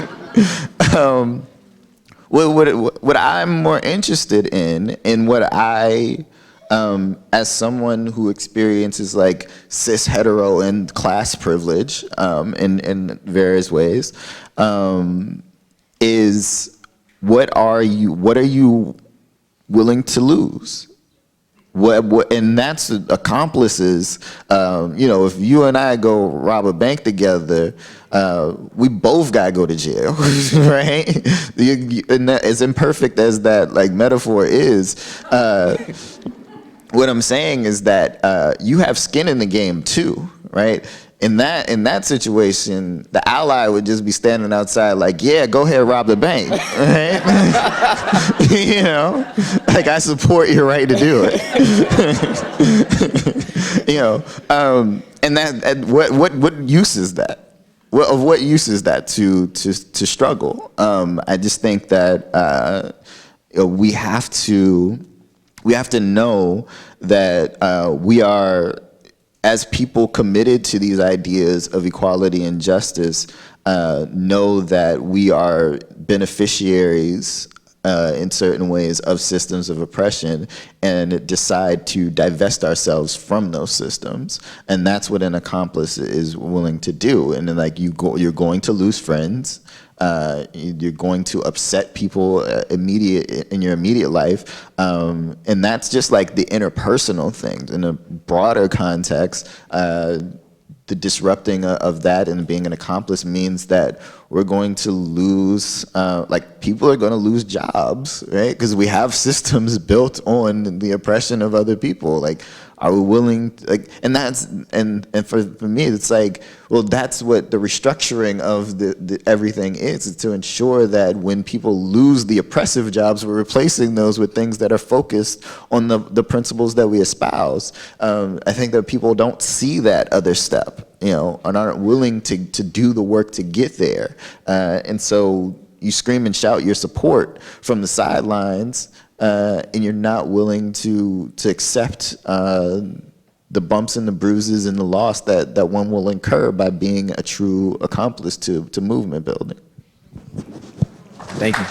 What I'm more interested in what I, as someone who experiences like cis hetero and class privilege in various ways, is what are you willing to lose? And that's accomplices. If you and I go rob a bank together, we both gotta go to jail, right? And that, as imperfect as that metaphor is, what I'm saying is that you have skin in the game too, right? In that situation, the ally would just be standing outside like, yeah, go ahead, rob the bank, right? I support your right to do it. And what use is that? What use is that to struggle? I just think that we have to know that we are, as people committed to these ideas of equality and justice, know that we are beneficiaries in certain ways of systems of oppression and decide to divest ourselves from those systems. And that's what an accomplice is willing to do. And then you're going to lose friends. You're going to upset people in your immediate life, and that's just like the interpersonal things. In a broader context, the disrupting of that and being an accomplice means that we're going to lose, people are going to lose jobs, right? Because we have systems built on the oppression of other people. Are we willing, and for me, it's that's what the restructuring of the everything is to ensure that when people lose the oppressive jobs, we're replacing those with things that are focused on the principles that we espouse. I think that people don't see that other step, and aren't willing to do the work to get there. And so you scream and shout your support from the sidelines, and you're not willing to accept the bumps and the bruises and the loss that one will incur by being a true accomplice to movement building. Thank you.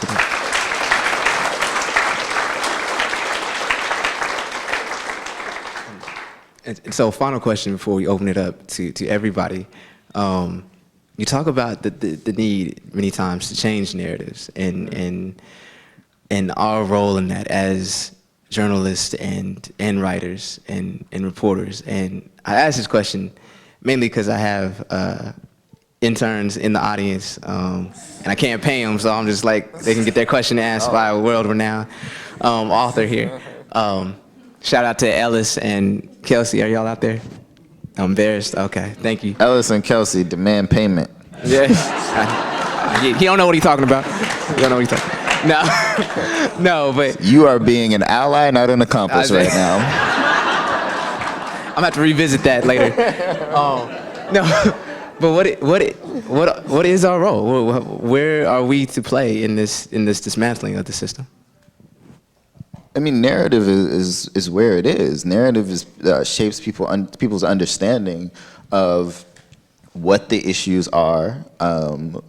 And so, final question before we open it up to everybody. You talk about the need many times to change narratives and our role in that as journalists and writers and reporters. And I ask this question mainly because I have interns in the audience, and I can't pay them, so I'm just they can get their question asked by a world-renowned author here. Shout out to Ellis and Kelsey. Are y'all out there? I'm embarrassed. Okay, thank you. Ellis and Kelsey demand payment. Yeah. He don't know what he's talking about. He don't know what he's talking. No, no, but You are being an ally, not an accomplice right now. I'm gonna have to revisit that later. No, but what is our role? Where are we to play in this dismantling of the system? I mean, narrative is where it is. Narrative shapes people's understanding of what the issues are,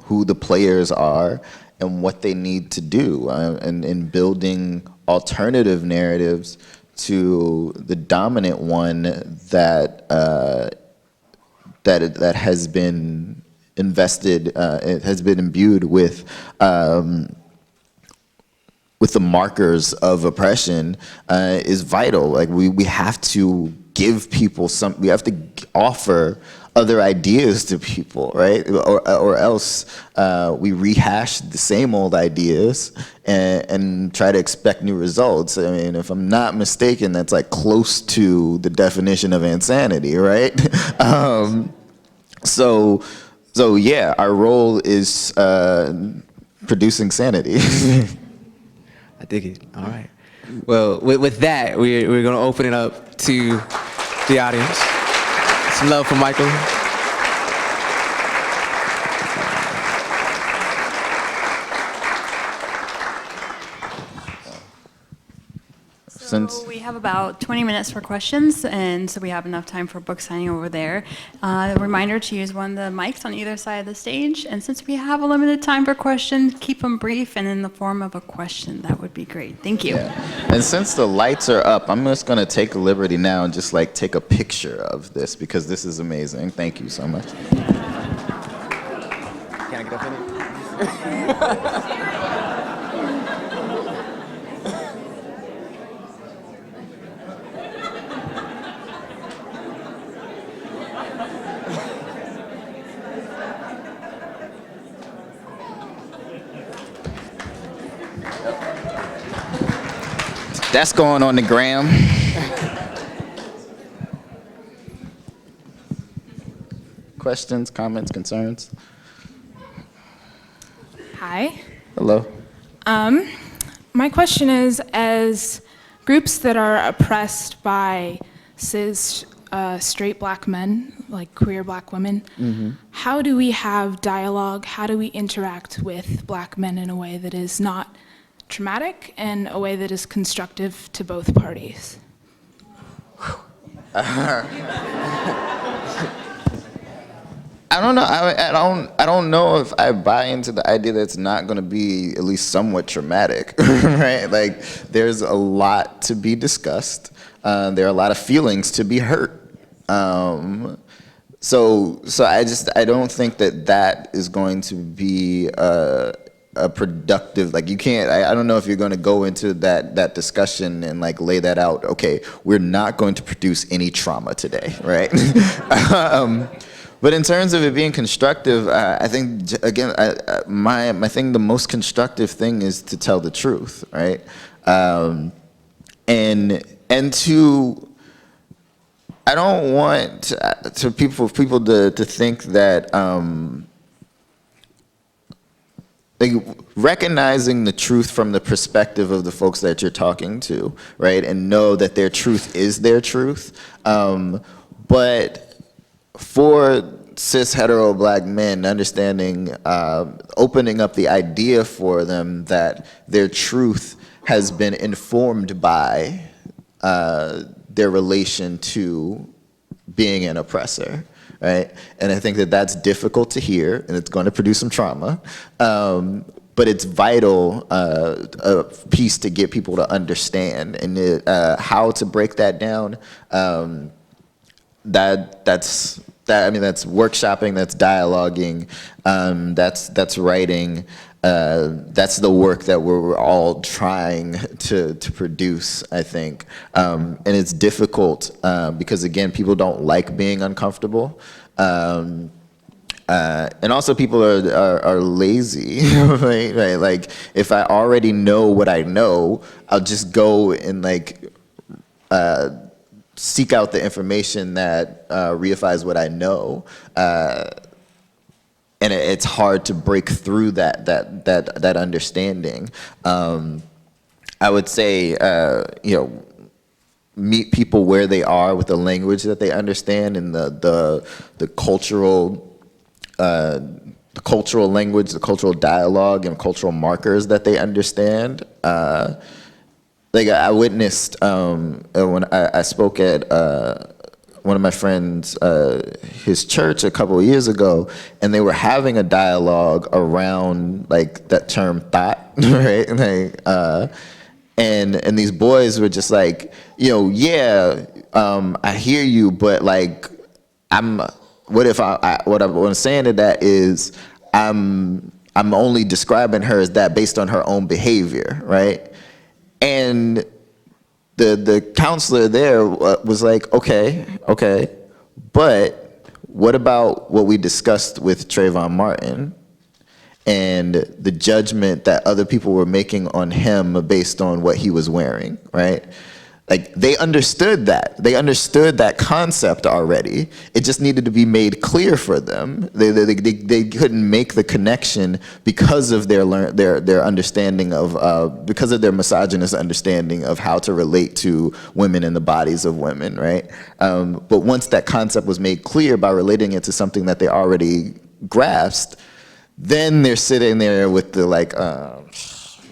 who the players are, and what they need to do, and in building alternative narratives to the dominant one that has been invested, it has been imbued with the markers of oppression, is vital. Like we have to give people we have to offer other ideas to people, right? Or else we rehash the same old ideas and try to expect new results. I mean, if I'm not mistaken, that's like close to the definition of insanity, right? So yeah, our role is producing sanity. I dig it. All right. Well, with that, we're going to open it up to the audience. Some love for Mychal. So we have about 20 minutes for questions, and so we have enough time for book signing over there. A reminder to use one of the mics on either side of the stage, and since we have a limited time for questions, keep them brief and in the form of a question. That would be great. Thank you. Yeah. And since the lights are up, I'm just going to take a liberty now and just like take a picture of this because this is amazing. Thank you so much. Can I get up in it? That's going on the gram. Questions, comments, concerns? Hi. Hello. My question is, as groups that are oppressed by cis straight black men, like queer black women, how do we have dialogue? How do we interact with black men in a way that is not traumatic and a way that is constructive to both parties? I don't know. I don't know if I buy into the idea that it's not going to be at least somewhat traumatic, right? Like, there's a lot to be discussed. There are a lot of feelings to be hurt. So I don't think that is going to be a productive, like you can't, I don't know if you're going to go into that discussion and like lay that out. Okay, we're not going to produce any trauma today, right? But in terms of it being constructive, I think again, my thing, the most constructive thing is to tell the truth, right? And to, I don't want people to think that like recognizing the truth from the perspective of the folks that you're talking to, right? And know that their truth is their truth. But for cis hetero black men, understanding, opening up the idea for them that their truth has been informed by their relation to being an oppressor. Right? And I think that that's difficult to hear, and it's going to produce some trauma. But it's vital a piece to get people to understand, and how to break that down. That's workshopping, that's dialoguing, that's writing. That's the work that we're all trying to produce, I think. And it's difficult because, again, people don't like being uncomfortable. And also people are lazy, right? Like, if I already know what I know, I'll just go and like seek out the information that reifies what I know, and it's hard to break through that understanding. I would say, meet people where they are with the language that they understand and the cultural language, the cultural dialogue, and cultural markers that they understand. Like I witnessed when I spoke at one of my friends, his church a couple of years ago, and they were having a dialogue around like that term thought, right? Like, and these boys were just like, I hear you, but like, what I'm saying to that is, I'm only describing her as that based on her own behavior, right? And the counselor there was like, okay, but what about what we discussed with Trayvon Martin and the judgment that other people were making on him based on what he was wearing, right? Like, they understood that. They understood that concept already. It just needed to be made clear for them. They couldn't make the connection because of their understanding of, because of their misogynist understanding of how to relate to women and the bodies of women, right? But once that concept was made clear by relating it to something that they already grasped, then they're sitting there with the like,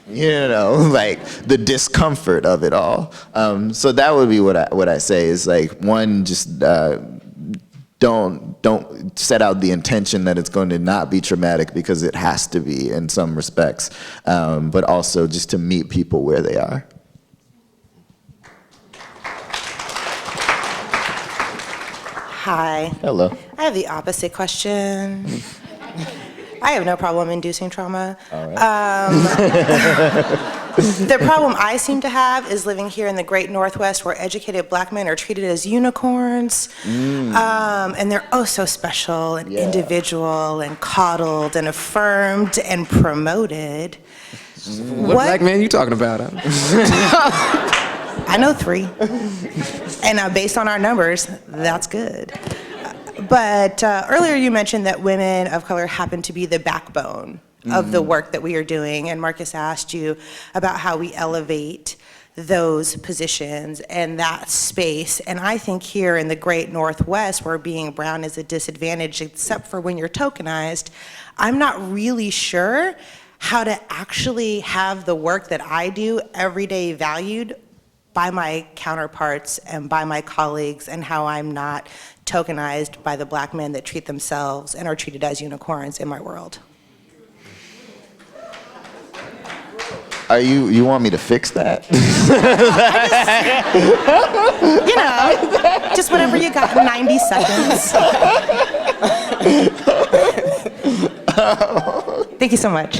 like the discomfort of it all. So that would be what I say is like, one, just don't set out the intention that it's going to not be traumatic, because it has to be in some respects, but also just to meet people where they are. Hi. Hello. I have the opposite question. I have no problem inducing trauma. All right. The problem I seem to have is living here in the great Northwest, where educated black men are treated as unicorns. And they're oh so special and individual and coddled and affirmed and promoted. What black man you talking about? I know 3. And based on our numbers, that's good. But earlier you mentioned that women of color happen to be the backbone of the work that we are doing, and Marcus asked you about how we elevate those positions and that space. And I think here in the great Northwest, where being brown is a disadvantage, except for when you're tokenized, I'm not really sure how to actually have the work that I do every day valued by my counterparts and by my colleagues, and how I'm not tokenized by the black men that treat themselves and are treated as unicorns in my world. You want me to fix that? Just whatever you got, 90 seconds. Thank you so much.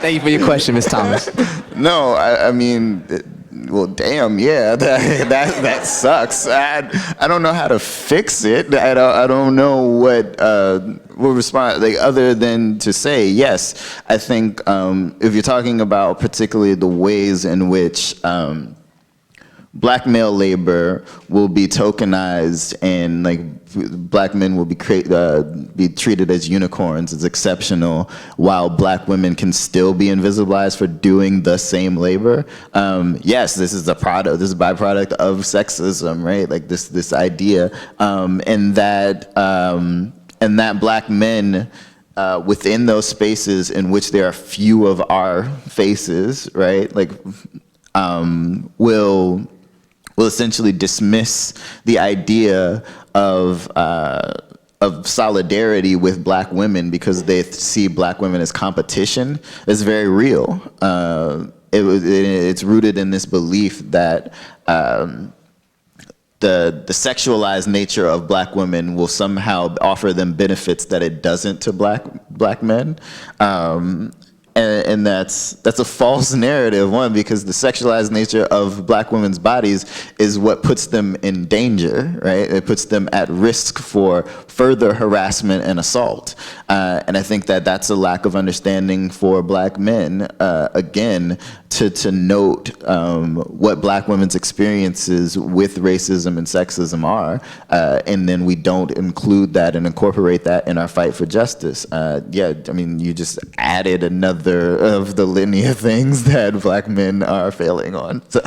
Thank you for your question, Ms. Thomas. No, I mean, well, damn, yeah, that sucks. I don't know how to fix it. I don't know what respond, like, other than to say yes. I think if you're talking about particularly the ways in which black male labor will be tokenized and like black men will be treated as unicorns, is exceptional, while black women can still be invisibilized for doing the same labor. Yes, this is a byproduct of sexism, right? Like this idea, and that black men within those spaces in which there are few of our faces, right? Like will essentially dismiss the idea of solidarity with black women because they see black women as competition. Is very real. It's rooted in this belief that the sexualized nature of black women will somehow offer them benefits that it doesn't to black men. and that's a false narrative, one, because the sexualized nature of black women's bodies is what puts them in danger, right? It puts them at risk for further harassment and assault. And I think that that's a lack of understanding for black men, again, to note what black women's experiences with racism and sexism are, and then we don't include that and incorporate that in our fight for justice. Yeah, I mean, you just added another of the linear things that black men are failing on. So.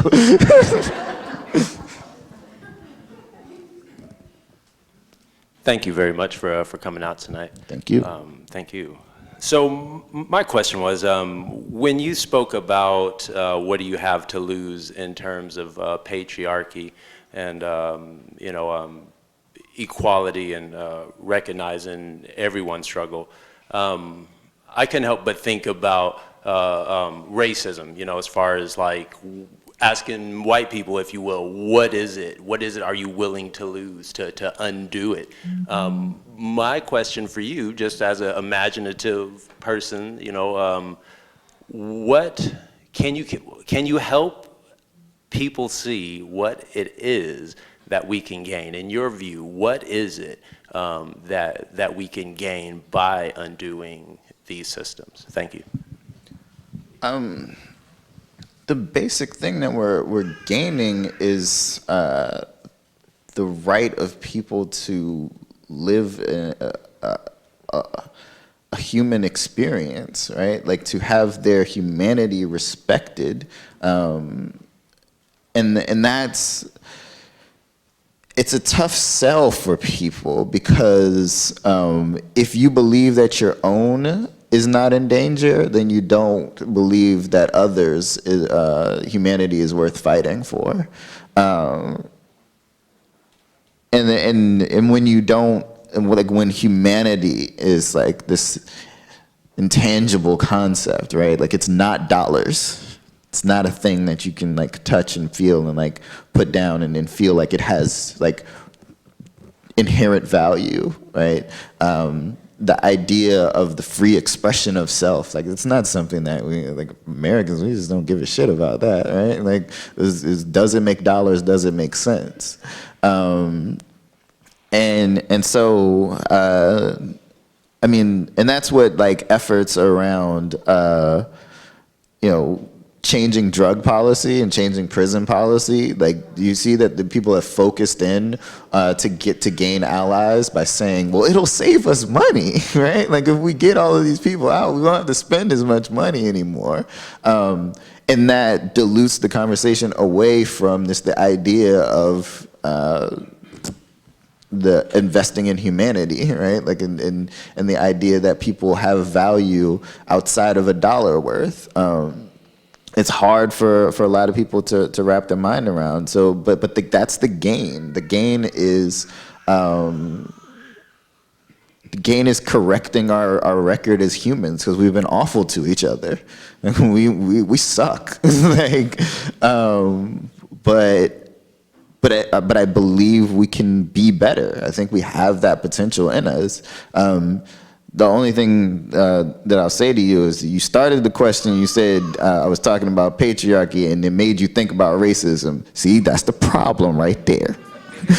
Thank you very much for coming out tonight. Thank you. Thank you. So my question was, when you spoke about what do you have to lose in terms of patriarchy and equality and recognizing everyone's struggle, I couldn't help but think about racism, as far as like asking white people, if you will, what is it? What is it are you willing to lose to undo it? My question for you, just as an imaginative person, what can you help people see what it is that we can gain? In your view, what is it that we can gain by undoing these systems? Thank you. The basic thing that we're gaining is the right of people to live a human experience, right? Like to have their humanity respected, and that's, it's a tough sell for people because if you believe that your own is not in danger, then you don't believe that others' humanity is worth fighting for. And when you don't, and like when humanity is like this intangible concept, right? Like it's not dollars. It's not a thing that you can like touch and feel and like put down and then feel like it has like inherent value, right? The idea of the free expression of self, like it's not something that we, like Americans, we just don't give a shit about that, right? Like, does it make dollars? Does it make sense? And so, I mean, and that's what like efforts around, changing drug policy and changing prison policy, like you see that the people have focused in to gain allies by saying, well, it'll save us money, right? Like if we get all of these people out, we won't have to spend as much money anymore. And that dilutes the conversation away from the idea of the investing in humanity, right? Like and the idea that people have value outside of a dollar worth. It's hard for a lot of people to wrap their mind around. So, but that's the gain. The gain is correcting our record as humans because we've been awful to each other. We suck. Like, but I believe we can be better. I think we have that potential in us. The only thing that I'll say to you is you started the question, you said I was talking about patriarchy and it made you think about racism. See, that's the problem right there. I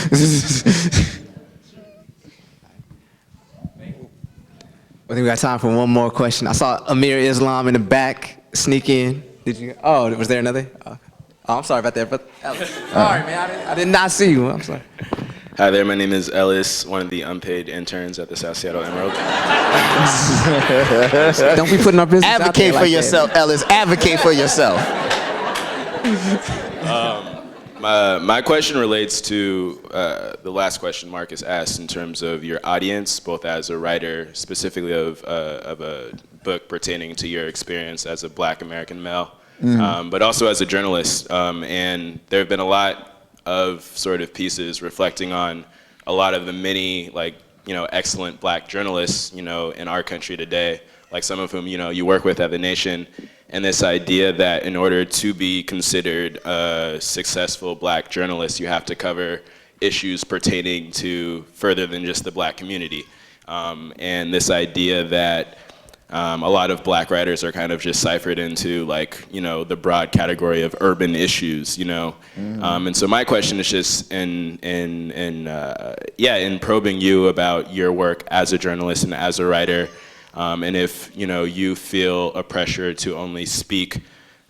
think we got time for one more question. I saw Amir Islam in the back sneak in. Did you? Oh, was there another? Oh, I'm sorry about that. But sorry, man. I did not see you. I'm sorry. Hi there, my name is Ellis, one of the unpaid interns at the South Seattle Emerald. Don't be putting our business out there Advocate for like yourself, Ellis. Advocate for yourself. My question relates to the last question Marcus asked in terms of your audience, both as a writer, specifically of a book pertaining to your experience as a Black American male, but also as a journalist. And there have been a lot of sort of pieces reflecting on a lot of the many excellent Black journalists in our country today, like some of whom you work with at The Nation, and this idea that in order to be considered a successful Black journalist, you have to cover issues pertaining to further than just the Black community, and this idea that a lot of black writers are kind of just ciphered into like, you know, the broad category of urban issues, you know. And so my question is just in probing you about your work as a journalist and as a writer, and if, you know, you feel a pressure to only speak,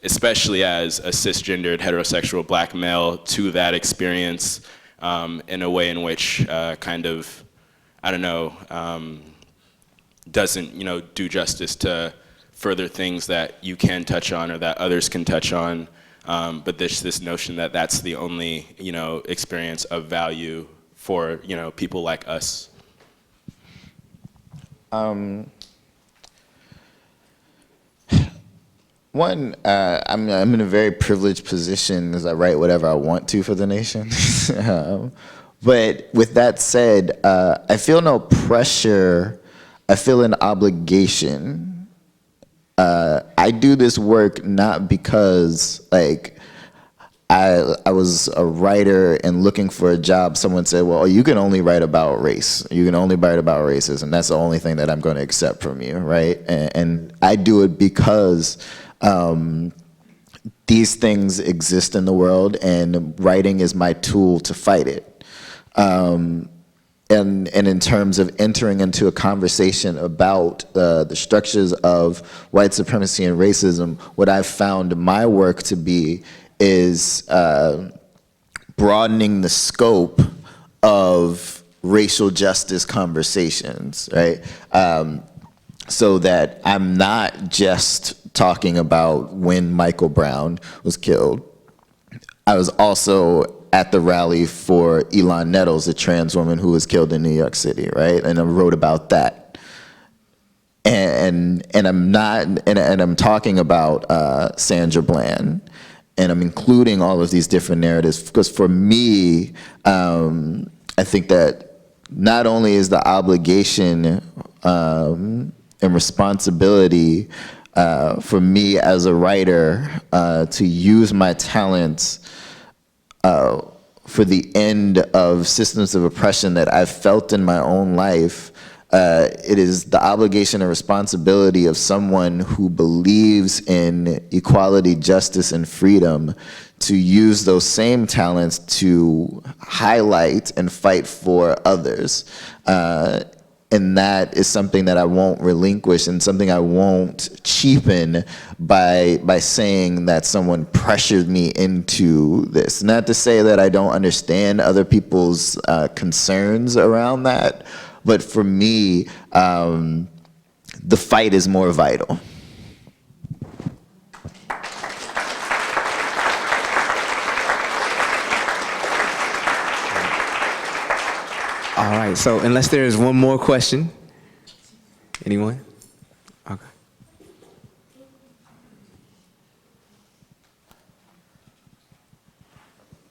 especially as a cisgendered heterosexual black male, to that experience in a way in which kind of, I don't know, doesn't, you know, do justice to further things that you can touch on or that others can touch on, but there's this notion that that's the only, you know, experience of value for, you know, people like us. One, I'm in a very privileged position as I write whatever I want to for the nation. But with that said, I feel no pressure. I feel an obligation. I do this work not because, like, I was a writer and looking for a job. Someone said, well, you can only write about race. You can only write about racism. That's the only thing that I'm going to accept from you, right? And I do it because these things exist in the world, and writing is my tool to fight it. And in terms of entering into a conversation about the structures of white supremacy and racism, what I've found my work to be is broadening the scope of racial justice conversations, right? So that I'm not just talking about when Michael Brown was killed. I was also at the rally for Elon Nettles, a trans woman who was killed in New York City, right? And I wrote about that. And I'm talking about Sandra Bland, and I'm including all of these different narratives because for me, I think that not only is the obligation and responsibility for me as a writer to use my talents for the end of systems of oppression that I've felt in my own life, it is the obligation and responsibility of someone who believes in equality, justice, and freedom to use those same talents to highlight and fight for others. And that is something that I won't relinquish and something I won't cheapen by saying that someone pressured me into this. Not to say that I don't understand other people's concerns around that, but for me, the fight is more vital. All right, so unless there is one more question, anyone? Okay.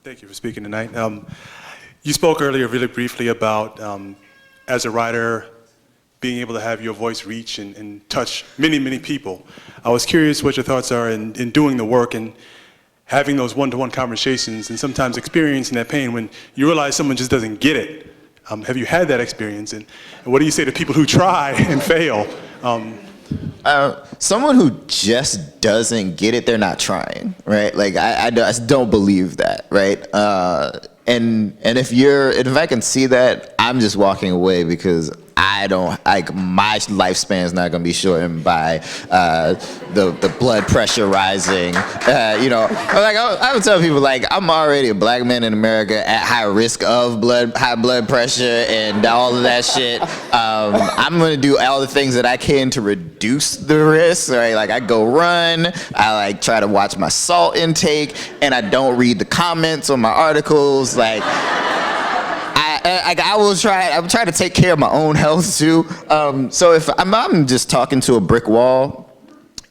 Thank you for speaking tonight. You spoke earlier really briefly about, as a writer, being able to have your voice reach and touch many, many people. I was curious what your thoughts are in doing the work and having those one-to-one conversations and sometimes experiencing that pain when you realize someone just doesn't get it. Have you had that experience? And what do you say to people who try and fail? Someone who just doesn't get it, they're not trying, right? Like I just don't believe that, right? And if I can see that, I'm just walking away because I don't, like, my lifespan is not gonna be shortened by the blood pressure rising. I would tell people, like, I'm already a black man in America at high risk of high blood pressure and all of that shit. I'm gonna do all the things that I can to reduce the risk, right? Like, I go run, I try to watch my salt intake, and I don't read the comments on my articles, like. I will try to take care of my own health too. So if I'm just talking to a brick wall,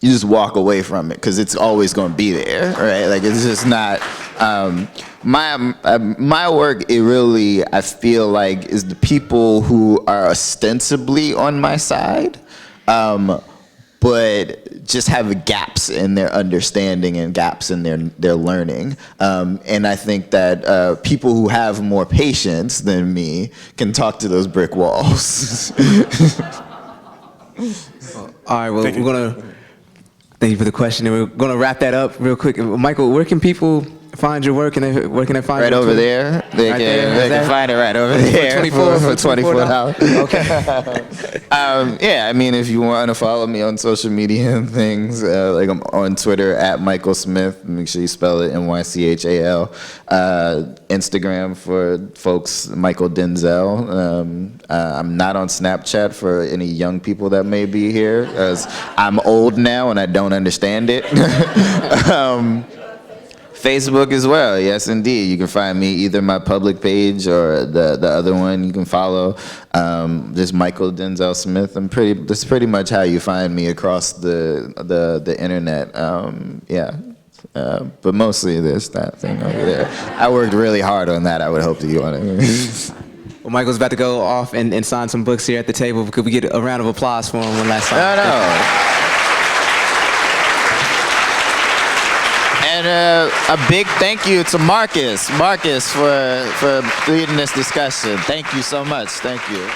you just walk away from it because it's always going to be there, right? Like, it's just not. My work, it really, I feel like, is the people who are ostensibly on my side, but just have gaps in their understanding and gaps in their learning. And I think that people who have more patience than me can talk to those brick walls. All right, well, Thank you. we're going to thank you for the question, and we're going to wrap that up real quick. Mychal, where can people find your work, and where can they find Right your over Twitter? there. They Right can there? Is they can that- find it right over there 24 for $24. Okay. Yeah, I mean, if you want to follow me on social media and things, like I'm on Twitter at Mychal Smith. Make sure you spell it Mychal. Instagram for folks, Mychal Denzel. I'm not on Snapchat for any young people that may be here, as I'm old now and I don't understand it. Facebook as well, yes indeed. You can find me either my public page or the other one you can follow. Just Mychal Denzel Smith. That's pretty much how you find me across the internet. But mostly there's that thing over there. I worked really hard on that. I would hope that you want to. Well, Michael's about to go off and sign some books here at the table. Could we get a round of applause for him one last time? No. And a big thank you to Marcus for leading this discussion. Thank you so much. Thank you.